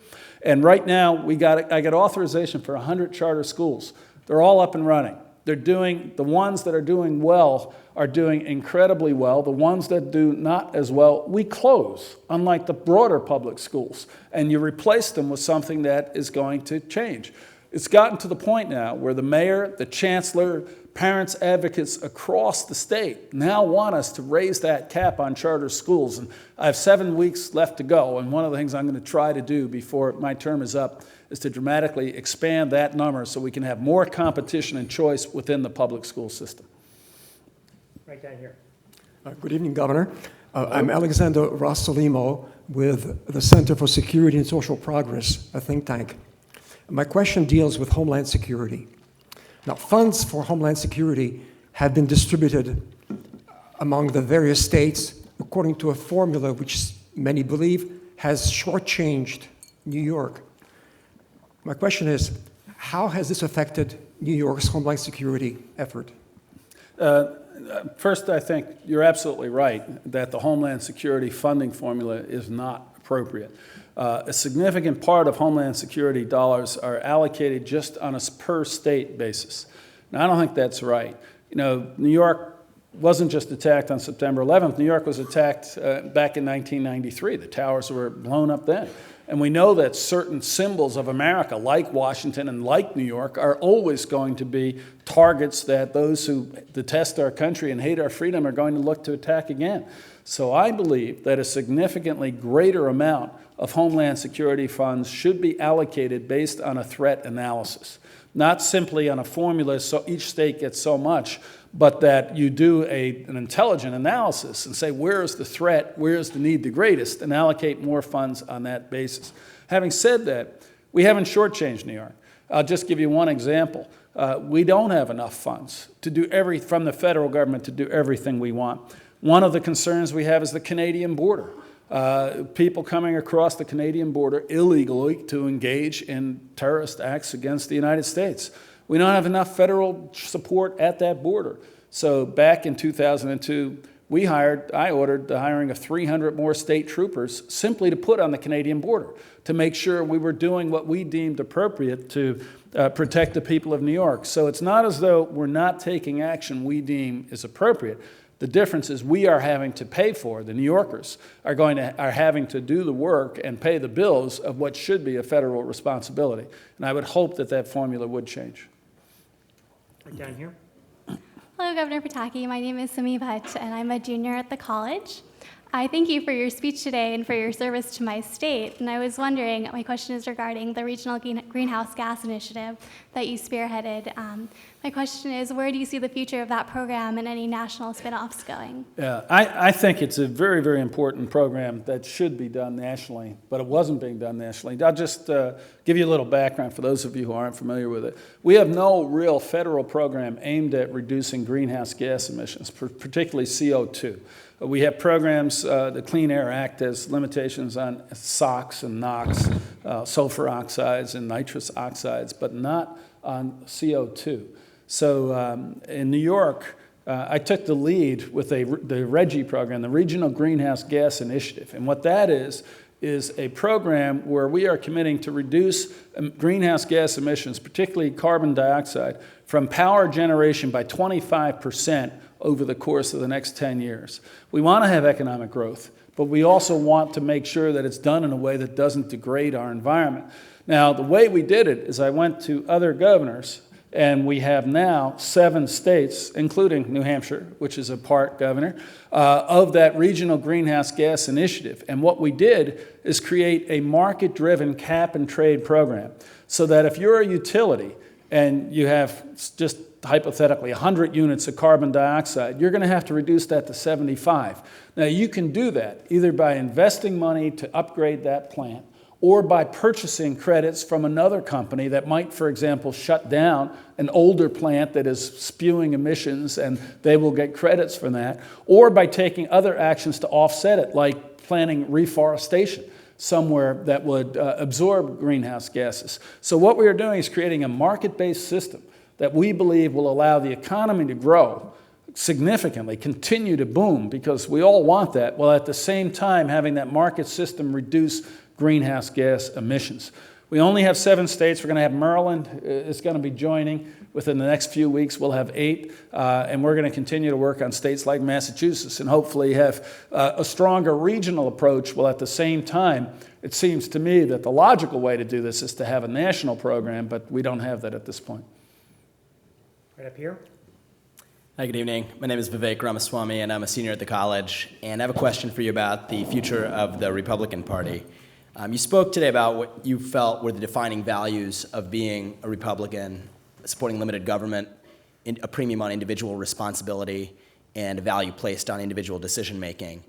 And right now, I got authorization for 100 charter schools. They're all up and running. The ones that are doing well are doing incredibly well. The ones that do not as well, we close, unlike the broader public schools. And you replace them with something that is going to change. It's gotten to the point now where the mayor, the chancellor, parents, advocates across the state now want us to raise that cap on charter schools. And I have 7 weeks left to go, and one of the things I'm going to try to do before my term is up is to dramatically expand that number so we can have more competition and choice within the public school system. Right down here. Good evening, Governor. I'm Alexander Rossolimo with the Center for Security and Social Progress, a think tank. My question deals with Homeland Security. Now, funds for Homeland Security have been distributed among the various states according to a formula which many believe has shortchanged New York. My question is, how has this affected New York's Homeland Security effort? First, I think you're absolutely right that the Homeland Security funding formula is not appropriate. A significant part of Homeland Security dollars are allocated just on a per state basis. Now, I don't think that's right. You know, New York wasn't just attacked on September 11th. New York was attacked back in 1993. The towers were blown up then. And we know that certain symbols of America, like Washington and like New York, are always going to be targets that those who detest our country and hate our freedom are going to look to attack again. So I believe that a significantly greater amount of Homeland Security funds should be allocated based on a threat analysis, not simply on a formula so each state gets so much, but that you do an intelligent analysis and say, where is the threat, where is the need the greatest, and allocate more funds on that basis. Having said that, we haven't shortchanged New York. I'll just give you one example. We don't have enough funds to do from the federal government to do everything we want. One of the concerns we have is the Canadian border. People coming across the Canadian border illegally to engage in terrorist acts against the United States. We don't have enough federal support at that border. So back in 2002, I ordered the hiring of 300 more state troopers simply to put on the Canadian border to make sure we were doing what we deemed appropriate to protect the people of New York. So it's not as though we're not taking action we deem is appropriate. The difference is we are having to pay for, the New Yorkers are having to do the work and pay the bills of what should be a federal responsibility. And I would hope that that formula would change. Right down here. Hello, Governor Pataki. My name is Simi Bhatt, and I'm a junior at the college. I thank you for your speech today and for your service to my state. And I was wondering, my question is regarding the Regional Greenhouse Gas Initiative that you spearheaded. My question is, where do you see the future of that program and any national spin-offs going? Yeah, I think it's a very, very important program that should be done nationally, but it wasn't being done nationally. I'll just give you a little background for those of you who aren't familiar with it. We have no real federal program aimed at reducing greenhouse gas emissions, particularly CO2. We have programs, the Clean Air Act has limitations on SOx and NOx, sulfur oxides and nitrous oxides, but not on CO2. So in New York, I took the lead with the RGGI program, the Regional Greenhouse Gas Initiative. And what that is a program where we are committing to reduce greenhouse gas emissions, particularly carbon dioxide, from power generation by 25% over the course of the next 10 years. We want to have economic growth, but we also want to make sure that it's done in a way that doesn't degrade our environment. Now, the way we did it is I went to other governors, and we have now 7 states, including New Hampshire, which is a part governor, of that Regional Greenhouse Gas Initiative. And what we did is create a market-driven cap-and-trade program so that if you're a utility and you have just hypothetically 100 units of carbon dioxide, you're going to have to reduce that to 75. Now, you can do that either by investing money to upgrade that plant or by purchasing credits from another company that might, for example, shut down an older plant that is spewing emissions, and they will get credits for that, or by taking other actions to offset it, like planting reforestation somewhere that would absorb greenhouse gases. So what we are doing is creating a market-based system that we believe will allow the economy to grow significantly, continue to boom, because we all want that, while at the same time having that market system reduce greenhouse gas emissions. We only have 7 states. We're going to have Maryland is going to be joining within the next few weeks. We'll have 8, and we're going to continue to work on states like Massachusetts and hopefully have a stronger regional approach, while at the same time, it seems to me that the logical way to do this is to have a national program, but we don't have that at this point. Right up here. Hi, good evening. My name is Vivek Ramaswamy, and I'm a senior at the college. And I have a question for you about the future of the Republican Party. You spoke today about what you felt were the defining values of being a Republican, supporting limited government, a premium on individual responsibility, and a value placed on individual decision-making.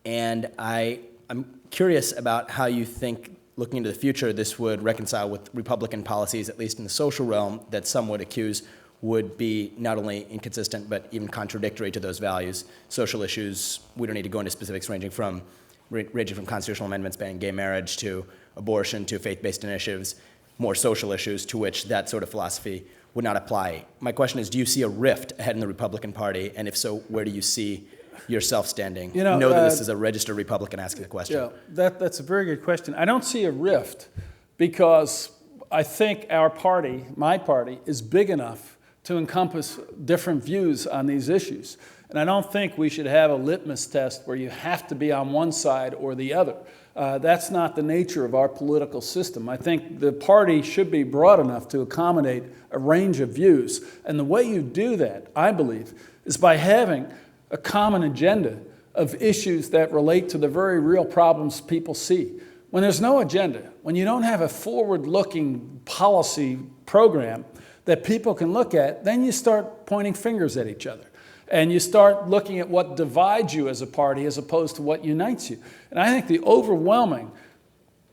And I'm curious about how you think, looking into the future, this would reconcile with Republican policies, at least in the social realm, that some would accuse would be not only inconsistent, but even contradictory to those values. Social issues, we don't need to go into specifics, ranging from constitutional amendments banning gay marriage to abortion to faith-based initiatives, more social issues to which that sort of philosophy would not apply. My question is, do you see a rift ahead in the Republican Party? And if so, where do you see yourself standing? Know that this is a registered Republican asking the question. Yeah, that's a very good question. I don't see a rift because I think our party, my party, is big enough to encompass different views on these issues. And I don't think we should have a litmus test where you have to be on one side or the other. That's not the nature of our political system. I think the party should be broad enough to accommodate a range of views. And the way you do that, I believe, is by having a common agenda of issues that relate to the very real problems people see. When there's no agenda, when you don't have a forward-looking policy program that people can look at, then you start pointing fingers at each other. And you start looking at what divides you as a party as opposed to what unites you. And I think the overwhelming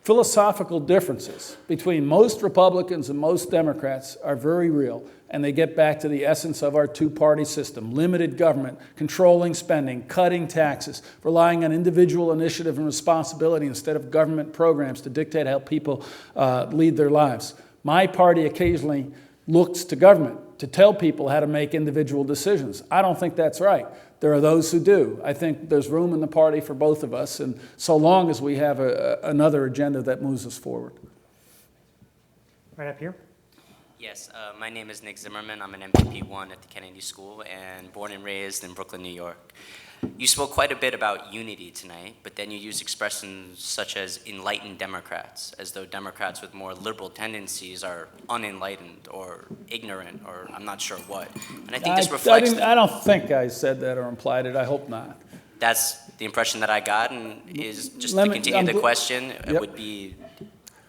philosophical differences between most Republicans and most Democrats are very real. And they get back to the essence of our two-party system: limited government, controlling spending, cutting taxes, relying on individual initiative and responsibility instead of government programs to dictate how people lead their lives. My party occasionally looks to government to tell people how to make individual decisions. I don't think that's right. There are those who do. I think there's room in the party for both of us, and so long as we have another agenda that moves us forward. Right up here. Yes, my name is Nick Zimmerman. I'm an MPP1 at the Kennedy School and born and raised in Brooklyn, New York. You spoke quite a bit about unity tonight, but then you used expressions such as enlightened Democrats, as though Democrats with more liberal tendencies are unenlightened or ignorant or I'm not sure what. And I think this reflects... I don't think I said that or implied it. I hope not. That's the impression that I got, and is just to continue the question, it would be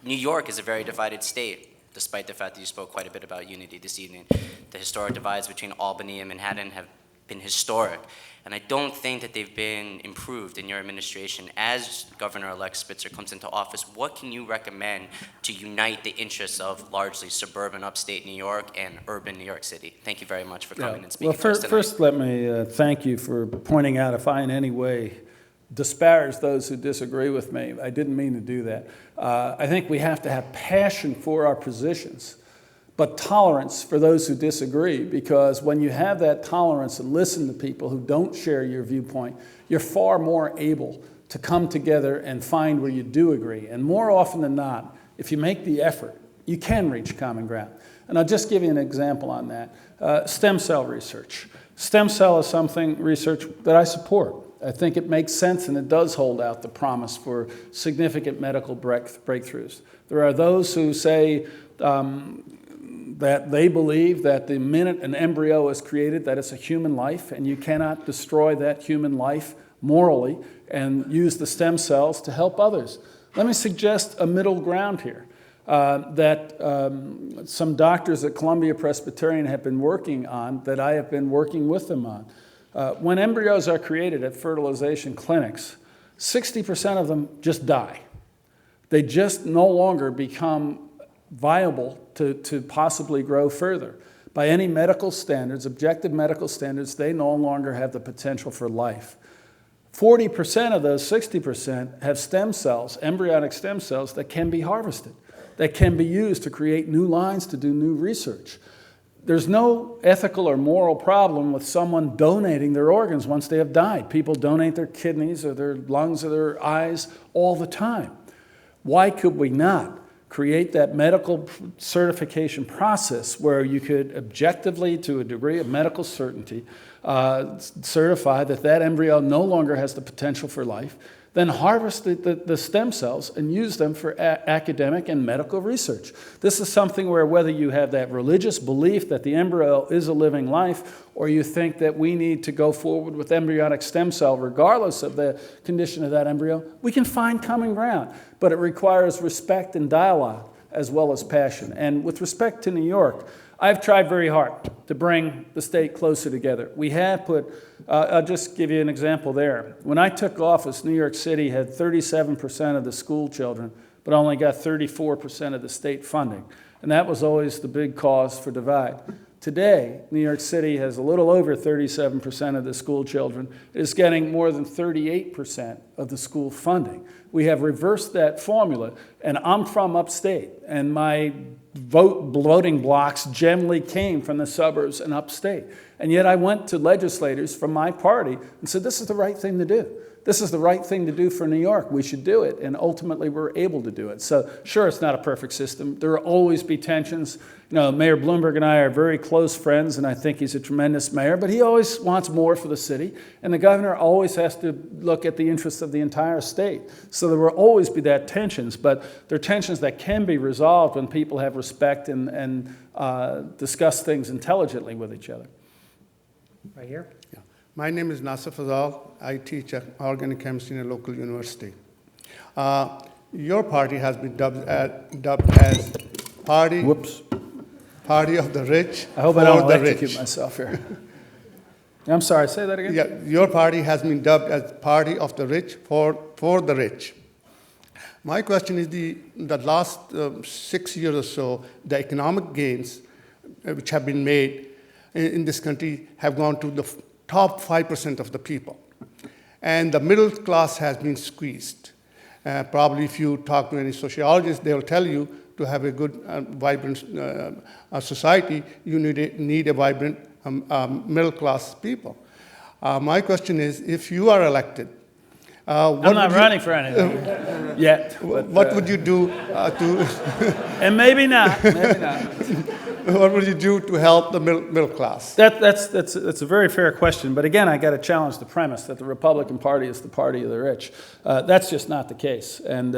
New York is a very divided state, despite the fact that you spoke quite a bit about unity this evening. The historic divides between Albany and Manhattan have been historic. And I don't think that they've been improved in your administration. As Governor-elect Spitzer comes into office, what can you recommend to unite the interests of largely suburban upstate New York and urban New York City? Thank you very much for coming and speaking to us tonight. First, let me thank you for pointing out if I in any way disparage those who disagree with me. I didn't mean to do that. I think we have to have passion for our positions, but tolerance for those who disagree, because when you have that tolerance and listen to people who don't share your viewpoint, you're far more able to come together and find where you do agree. And more often than not, if you make the effort, you can reach common ground. And I'll just give you an example on that. Stem cell research. Stem cell is something, research, that I support. I think it makes sense and it does hold out the promise for significant medical breakthroughs. There are those who say that they believe that the minute an embryo is created, that it's a human life, and you cannot destroy that human life morally and use the stem cells to help others. Let me suggest a middle ground here that some doctors at Columbia Presbyterian have been working on, that I have been working with them on. When embryos are created at fertilization clinics, 60% of them just die. They just no longer become viable to possibly grow further. By any medical standards, objective medical standards, they no longer have the potential for life. 40% of those 60% have stem cells, embryonic stem cells, that can be harvested, that can be used to create new lines, to do new research. There's no ethical or moral problem with someone donating their organs once they have died. People donate their kidneys or their lungs or their eyes all the time. Why could we not create that medical certification process where you could objectively, to a degree of medical certainty, certify that that embryo no longer has the potential for life, then harvest the stem cells and use them for academic and medical research. This is something where, whether you have that religious belief that the embryo is a living life, or you think that we need to go forward with embryonic stem cell regardless of the condition of that embryo, we can find common ground. But it requires respect and dialogue as well as passion. And with respect to New York, I've tried very hard to bring the state closer together. We have put, I'll just give you an example there. When I took office, New York City had 37% of the school children, but only got 34% of the state funding. And that was always the big cause for divide. Today, New York City has a little over 37% of the school children. It is getting more than 38% of the school funding. We have reversed that formula, and I'm from upstate, and my voting blocks generally came from the suburbs and upstate. And yet I went to legislators from my party and said, this is the right thing to do. This is the right thing to do for New York. We should do it. And ultimately, we're able to do it. So sure, it's not a perfect system. There will always be tensions. You know, Mayor Bloomberg and I are very close friends, and I think he's a tremendous mayor, but he always wants more for the city. And the governor always has to look at the interests of the entire state. So there will always be that tensions, but there are tensions that can be resolved when people have respect and discuss things intelligently with each other. Right here. Yeah. My name is Nasser Fazal. I teach organic chemistry in a local university. Your party has been dubbed as party of the rich. I hope for I don't the electrocute rich. myself here. I'm sorry, say that again? Yeah, your party has been dubbed as party of the rich for the rich. My question is the last 6 years or so, the economic gains which have been made in this country have gone to the top 5% of the people. And the middle class has been squeezed. Probably if you talk to any sociologist, they'll tell you to have a good, vibrant society, you need a vibrant middle class people. My question is, if you are elected, I'm not running for anything yet. But, what would you do to... and maybe not, maybe not. What would you do to help the middle class? That's a very fair question. But again, I got to challenge the premise that the Republican Party is the party of the rich. That's just not the case. And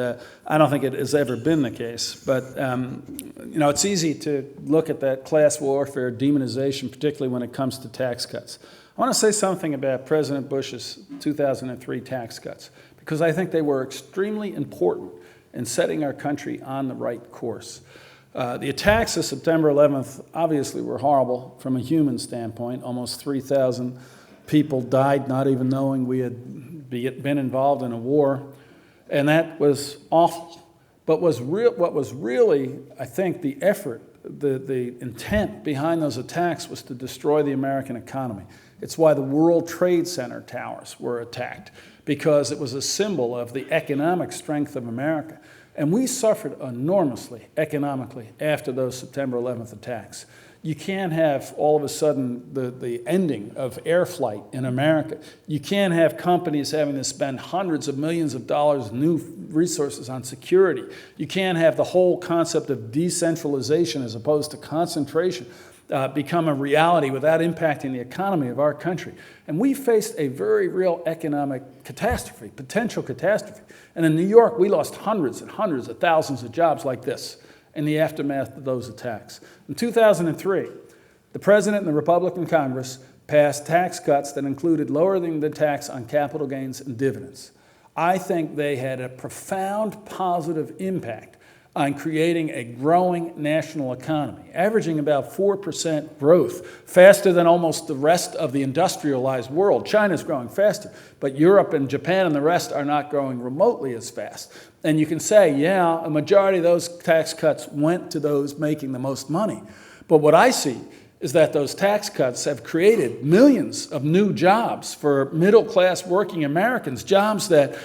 I don't think it has ever been the case. But, you know, it's easy to look at that class warfare demonization, particularly when it comes to tax cuts. I want to say something about President Bush's 2003 tax cuts, because I think they were extremely important in setting our country on the right course. The attacks of September 11th obviously were horrible from a human standpoint. Almost 3,000 people died not even knowing we had been involved in a war. And that was awful. But what was really, I think, the effort, the intent behind those attacks was to destroy the American economy. It's why the World Trade Center towers were attacked, because it was a symbol of the economic strength of America. And we suffered enormously economically after those September 11th attacks. You can't have all of a sudden the ending of air flight in America. You can't have companies having to spend hundreds of millions of dollars new resources on security. You can't have the whole concept of decentralization as opposed to concentration become a reality without impacting the economy of our country. And we faced a very real economic catastrophe, potential catastrophe. And in New York, we lost hundreds and hundreds of thousands of jobs like this in the aftermath of those attacks. In 2003, the President and the Republican Congress passed tax cuts that included lowering the tax on capital gains and dividends. I think they had a profound positive impact on creating a growing national economy, averaging about 4% growth, faster than almost the rest of the industrialized world. China's growing faster, but Europe and Japan and the rest are not growing remotely as fast. And you can say, yeah, a majority of those tax cuts went to those making the most money. But what I see is that those tax cuts have created millions of new jobs for middle-class working Americans, jobs that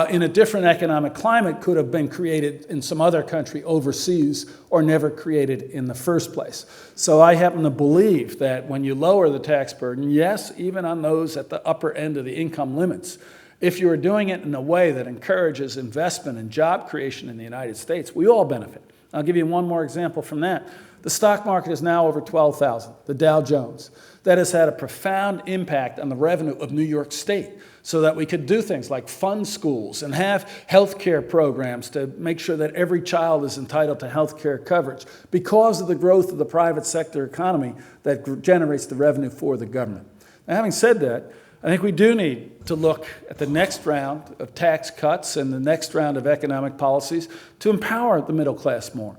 in a different economic climate could have been created in some other country overseas or never created in the first place. So I happen to believe that when you lower the tax burden, yes, even on those at the upper end of the income limits, if you are doing it in a way that encourages investment and job creation in the United States, we all benefit. I'll give you one more example from that. The stock market is now over 12,000, the Dow Jones. That has had a profound impact on the revenue of New York State so that we could do things like fund schools and have health care programs to make sure that every child is entitled to health care coverage because of the growth of the private sector economy that generates the revenue for the government. Now, having said that, I think we do need to look at the next round of tax cuts and the next round of economic policies to empower the middle class more.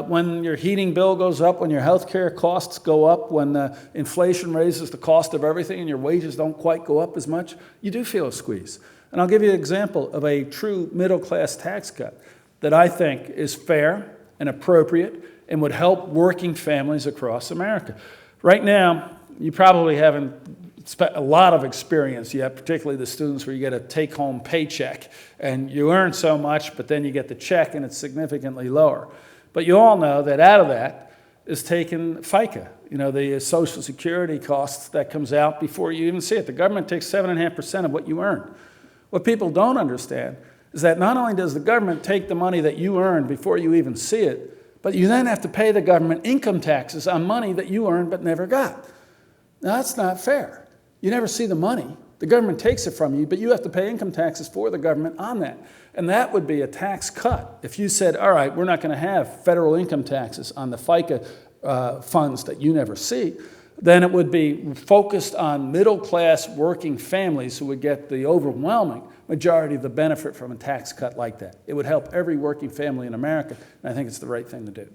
When your heating bill goes up, when your health care costs go up, when inflation raises the cost of everything and your wages don't quite go up as much, you do feel a squeeze. And I'll give you an example of a true middle-class tax cut that I think is fair and appropriate and would help working families across America. Right now, you probably haven't spent a lot of experience yet, particularly the students where you get a take-home paycheck and you earn so much, but then you get the check and it's significantly lower. But you all know that out of that is taken FICA, the Social Security costs that comes out before you even see it. The government takes 7.5% of what you earn. What people don't understand is that not only does the government take the money that you earn before you even see it, but you then have to pay the government income taxes on money that you earned but never got. Now, that's not fair. You never see the money. The government takes it from you, but you have to pay income taxes for the government on that. And that would be a tax cut. If you said, all right, we're not going to have federal income taxes on the FICA funds that you never see, then it would be focused on middle-class working families who would get the overwhelming majority of the benefit from a tax cut like that. It would help every working family in America, and I think it's the right thing to do.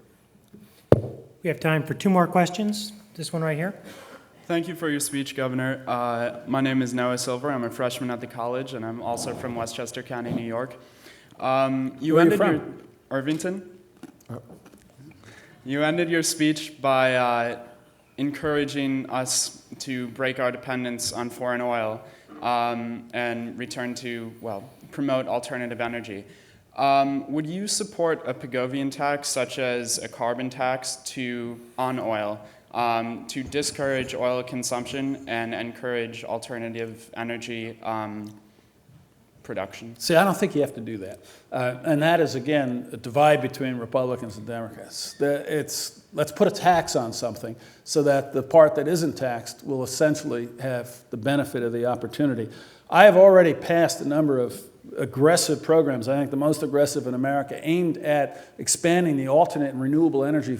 We have time for 2 more questions. This one right here. Thank you for your speech, Governor. My name is Noah Silver. I'm a freshman at the college, and I'm also from Westchester County, New York. Where are you from? Irvington. Oh. You ended your speech by encouraging us to break our dependence on foreign oil and return to, promote alternative energy. Would you support a Pigovian tax, such as a carbon tax on oil, to discourage oil consumption and encourage alternative energy production? See, I don't think you have to do that. And that is, again, a divide between Republicans and Democrats. Let's put a tax on something so that the part that isn't taxed will essentially have the benefit of the opportunity. I have already passed a number of aggressive programs, I think the most aggressive in America, aimed at expanding the alternate and renewable energy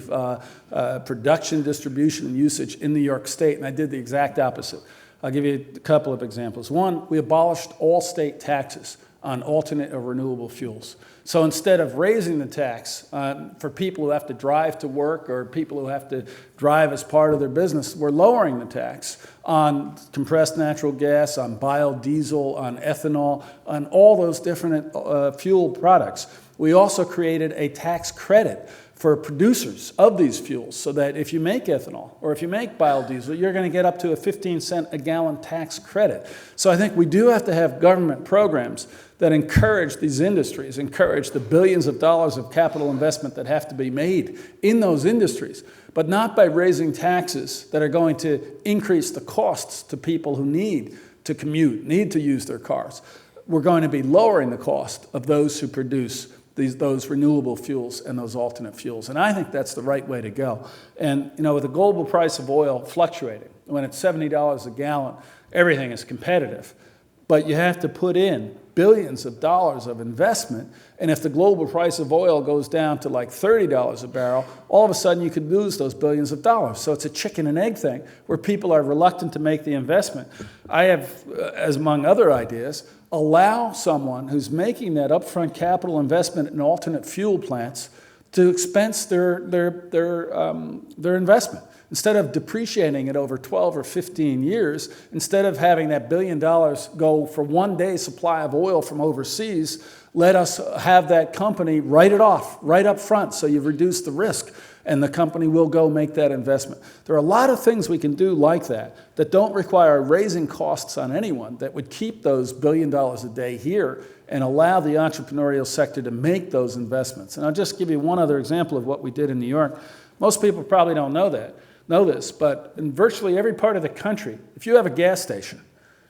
production, distribution, and usage in New York State, and I did the exact opposite. I'll give you a couple of examples. One, we abolished all state taxes on alternate or renewable fuels. So instead of raising the tax for people who have to drive to work or people who have to drive as part of their business, we're lowering the tax on compressed natural gas, on biodiesel, on ethanol, on all those different fuel products. We also created a tax credit for producers of these fuels, so that if you make ethanol or if you make biodiesel, you're going to get up to a 15-cent a gallon tax credit. So I think we do have to have government programs that encourage these industries, encourage the billions of dollars of capital investment that have to be made in those industries, but not by raising taxes that are going to increase the costs to people who need to commute, need to use their cars. We're going to be lowering the cost of those who produce those renewable fuels and those alternate fuels. And I think that's the right way to go. And with the global price of oil fluctuating, when it's $70 a gallon, everything is competitive. But you have to put in billions of dollars of investment, and if the global price of oil goes down to like $30 a barrel, all of a sudden you could lose those billions of dollars. So it's a chicken and egg thing where people are reluctant to make the investment. I have, as among other ideas, allow someone who's making that upfront capital investment in alternate fuel plants to expense their investment. Instead of depreciating it over 12 or 15 years, instead of having that $1 billion go for one day supply of oil from overseas, let us have that company write it off right up front so you reduce the risk, and the company will go make that investment. There are a lot of things we can do like that don't require raising costs on anyone, that would keep those $1 billion a day here and allow the entrepreneurial sector to make those investments. And I'll just give you one other example of what we did in New York. Most people probably don't know this, but in virtually every part of the country, if you have a gas station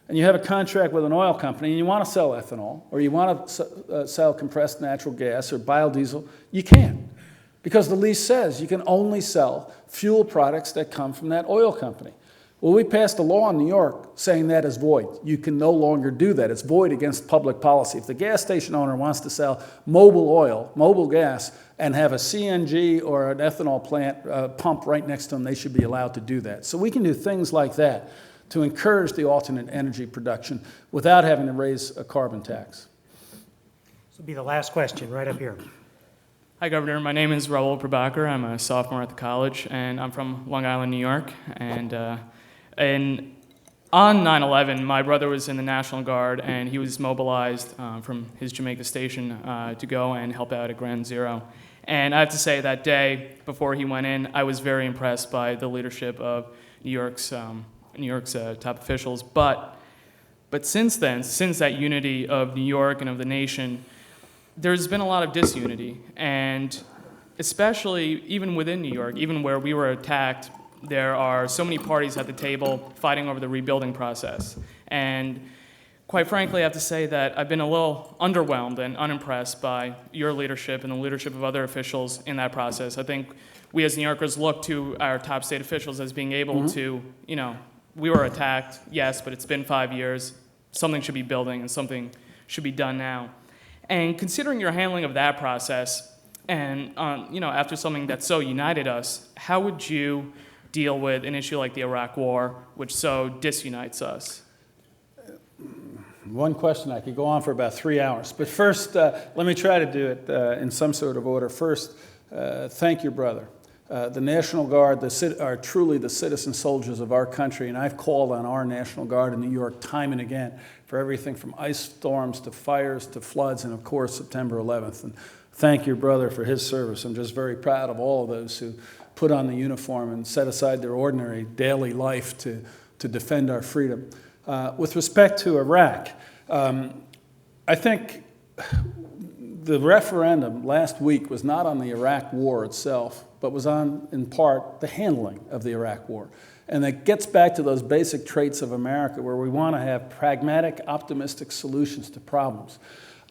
and you have a contract with an oil company and you want to sell ethanol or you want to sell compressed natural gas or biodiesel, you can't, because the lease says you can only sell fuel products that come from that oil company. Well, we passed a law in New York saying that is void. You can no longer do that. It's void against public policy. If the gas station owner wants to sell mobile oil, mobile gas, and have a CNG or an ethanol plant pump right next to them, they should be allowed to do that. So we can do things like that to encourage the alternate energy production without having to raise a carbon tax. This will be the last question right up here. Hi, Governor. My name is Raul Prabhakar. I'm a sophomore at the college, and I'm from Long Island, New York. And on 9/11, my brother was in the National Guard, and he was mobilized from his Jamaica station to go and help out at Ground Zero. And I have to say, that day before he went in, I was very impressed by the leadership of New York's top officials. But since then, since that unity of New York and of the nation, there's been a lot of disunity, and especially even within New York, even where we were attacked, there are so many parties at the table fighting over the rebuilding process. And quite frankly, I have to say that I've been a little underwhelmed and unimpressed by your leadership and the leadership of other officials in that process. I think we as New Yorkers look to our top state officials as being able to, we were attacked, yes, but it's been 5 years. Something should be building and something should be done now. And considering your handling of that process, and after something that so united us, how would you deal with an issue like the Iraq War, which so disunites us? One question, I could go on for about 3 hours. But first, let me try to do it in some sort of order. First, thank your brother. The National Guard are truly the citizen soldiers of our country, and I've called on our National Guard in New York time and again for everything from ice storms to fires to floods and, of course, September 11th. And thank your brother for his service. I'm just very proud of all of those who put on the uniform and set aside their ordinary daily life to defend our freedom. With respect to Iraq, I think the referendum last week was not on the Iraq War itself, but was on, in part, the handling of the Iraq War. And that gets back to those basic traits of America where we want to have pragmatic, optimistic solutions to problems.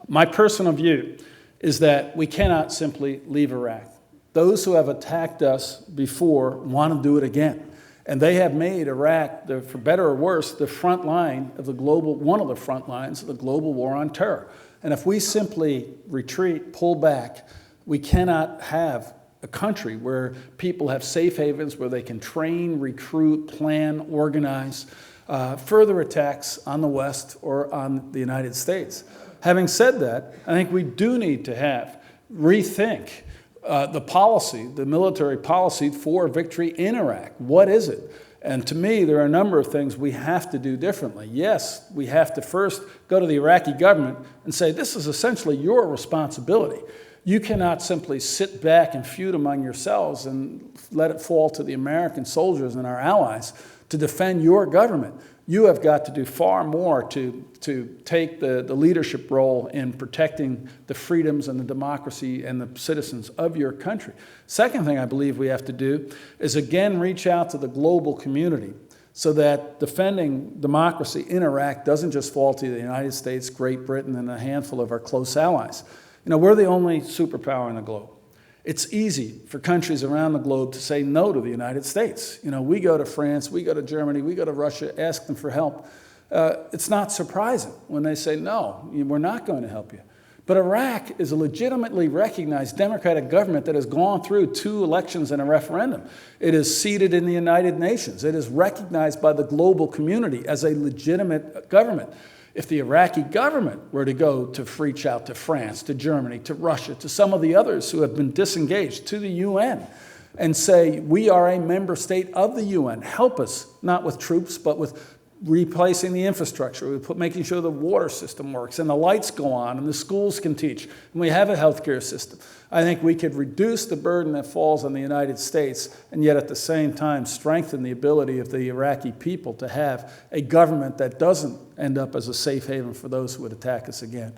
My personal view is that we cannot simply leave Iraq. Those who have attacked us before want to do it again. And they have made Iraq, for better or worse, the front line of the global, one of the front lines of the global war on terror. And if we simply retreat, pull back, we cannot have a country where people have safe havens, where they can train, recruit, plan, organize further attacks on the West or on the United States. Having said that, I think we do need to rethink the policy, the military policy for victory in Iraq. What is it? And to me, there are a number of things we have to do differently. Yes, we have to first go to the Iraqi government and say, this is essentially your responsibility. You cannot simply sit back and feud among yourselves and let it fall to the American soldiers and our allies to defend your government. You have got to do far more to take the leadership role in protecting the freedoms and the democracy and the citizens of your country. Second thing I believe we have to do is again reach out to the global community so that defending democracy in Iraq doesn't just fall to the United States, Great Britain, and a handful of our close allies. You know, we're the only superpower in the globe. It's easy for countries around the globe to say no to the United States. You know, we go to France, we go to Germany, we go to Russia, ask them for help. It's not surprising when they say, no, we're not going to help you. But Iraq is a legitimately recognized democratic government that has gone through 2 elections and a referendum. It is seated in the United Nations. It is recognized by the global community as a legitimate government. If the Iraqi government were to go to reach out to France, to Germany, to Russia, to some of the others who have been disengaged, to the UN, and say, we are a member state of the UN, help us, not with troops, but with replacing the infrastructure, making sure the water system works and the lights go on and the schools can teach and we have a healthcare system. I think we could reduce the burden that falls on the United States and yet at the same time strengthen the ability of the Iraqi people to have a government that doesn't end up as a safe haven for those who would attack us again.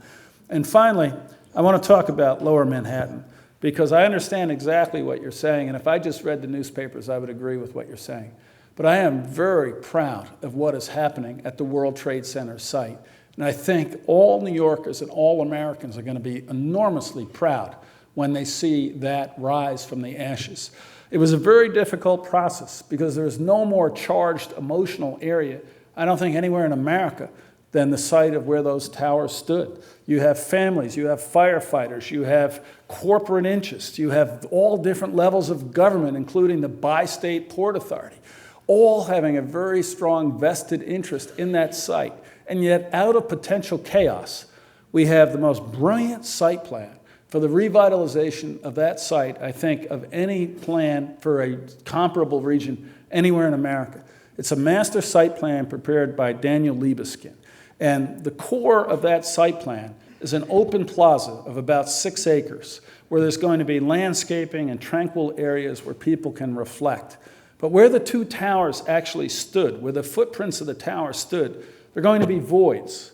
And finally, I want to talk about Lower Manhattan because I understand exactly what you're saying, and if I just read the newspapers, I would agree with what you're saying. But I am very proud of what is happening at the World Trade Center site. And I think all New Yorkers and all Americans are going to be enormously proud when they see that rise from the ashes. It was a very difficult process because there is no more charged emotional area, I don't think anywhere in America, than the site of where those towers stood. You have families, you have firefighters, you have corporate interests, you have all different levels of government, including the bi-state Port Authority, all having a very strong vested interest in that site. And yet, out of potential chaos, we have the most brilliant site plan for the revitalization of that site, I think, of any plan for a comparable region anywhere in America. It's a master site plan prepared by Daniel Libeskind. And the core of that site plan is an open plaza of about 6 acres, where there's going to be landscaping and tranquil areas where people can reflect. But where the 2 towers actually stood, where the footprints of the tower stood, they're going to be voids.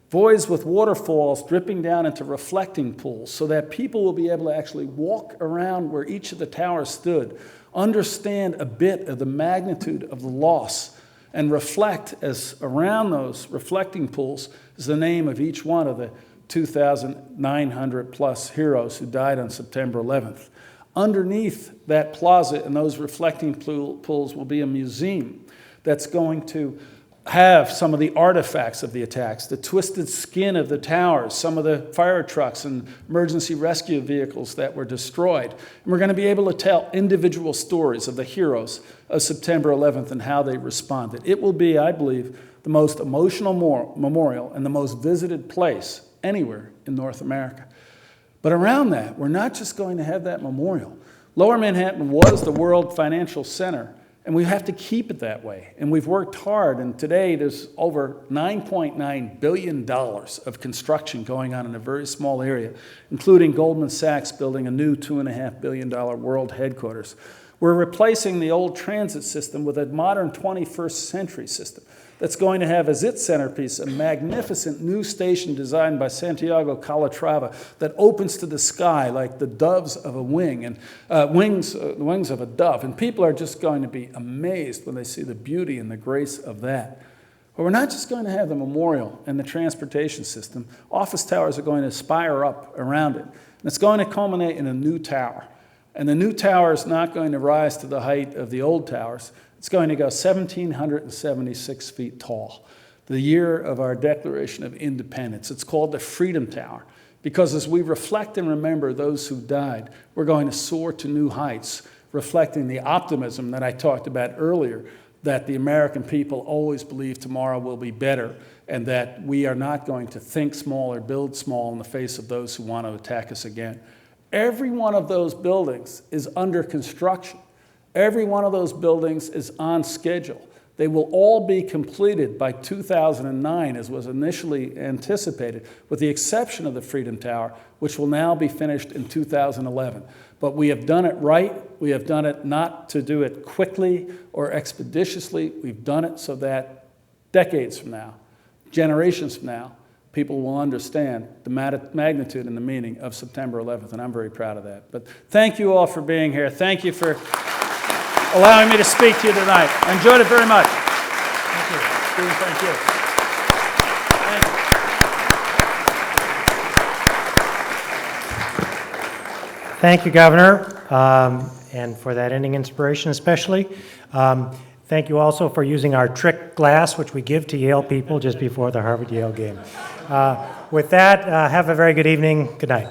Voids with waterfalls dripping down into reflecting pools so that people will be able to actually walk around where each of the towers stood, understand a bit of the magnitude of the loss, and reflect as around those reflecting pools is the name of each one of the 2,900 plus heroes who died on September 11th. Underneath that plaza and those reflecting pools will be a museum that's going to have some of the artifacts of the attacks, the twisted skin of the towers, some of the fire trucks and emergency rescue vehicles that were destroyed. And we're going to be able to tell individual stories of the heroes of September 11th and how they responded. It will be, I believe, the most emotional memorial and the most visited place anywhere in North America. But around that, we're not just going to have that memorial. Lower Manhattan was the world financial center, and we have to keep it that way. And we've worked hard, and today there's over $9.9 billion of construction going on in a very small area, including Goldman Sachs building a new $2.5 billion world headquarters. We're replacing the old transit system with a modern 21st century system that's going to have as its centerpiece a magnificent new station designed by Santiago Calatrava that opens to the sky like the doves of a wing and wings of a dove. And people are just going to be amazed when they see the beauty and the grace of that. But we're not just going to have the memorial and the transportation system. Office towers are going to spire up around it. And it's going to culminate in a new tower. And the new tower is not going to rise to the height of the old towers. It's going to go 1,776 feet tall, the year of our Declaration of Independence. It's called the Freedom Tower because as we reflect and remember those who died, we're going to soar to new heights, reflecting the optimism that I talked about earlier, that the American people always believe tomorrow will be better and that we are not going to think small or build small in the face of those who want to attack us again. Every one of those buildings is under construction. Every one of those buildings is on schedule. They will all be completed by 2009, as was initially anticipated, with the exception of the Freedom Tower, which will now be finished in 2011. But we have done it right. We have done it not to do it quickly or expeditiously. We've done it so that decades from now, generations from now, people will understand the magnitude and the meaning of September 11th, and I'm very proud of that. But thank you all for being here. Thank you for allowing me to speak to you tonight. I enjoyed it very much. Thank you. Steve, thank you. Thank you, Governor, and for that ending inspiration especially. Thank you also for using our trick glass, which we give to Yale people just before the Harvard-Yale game. With that, have a very good evening. Good night.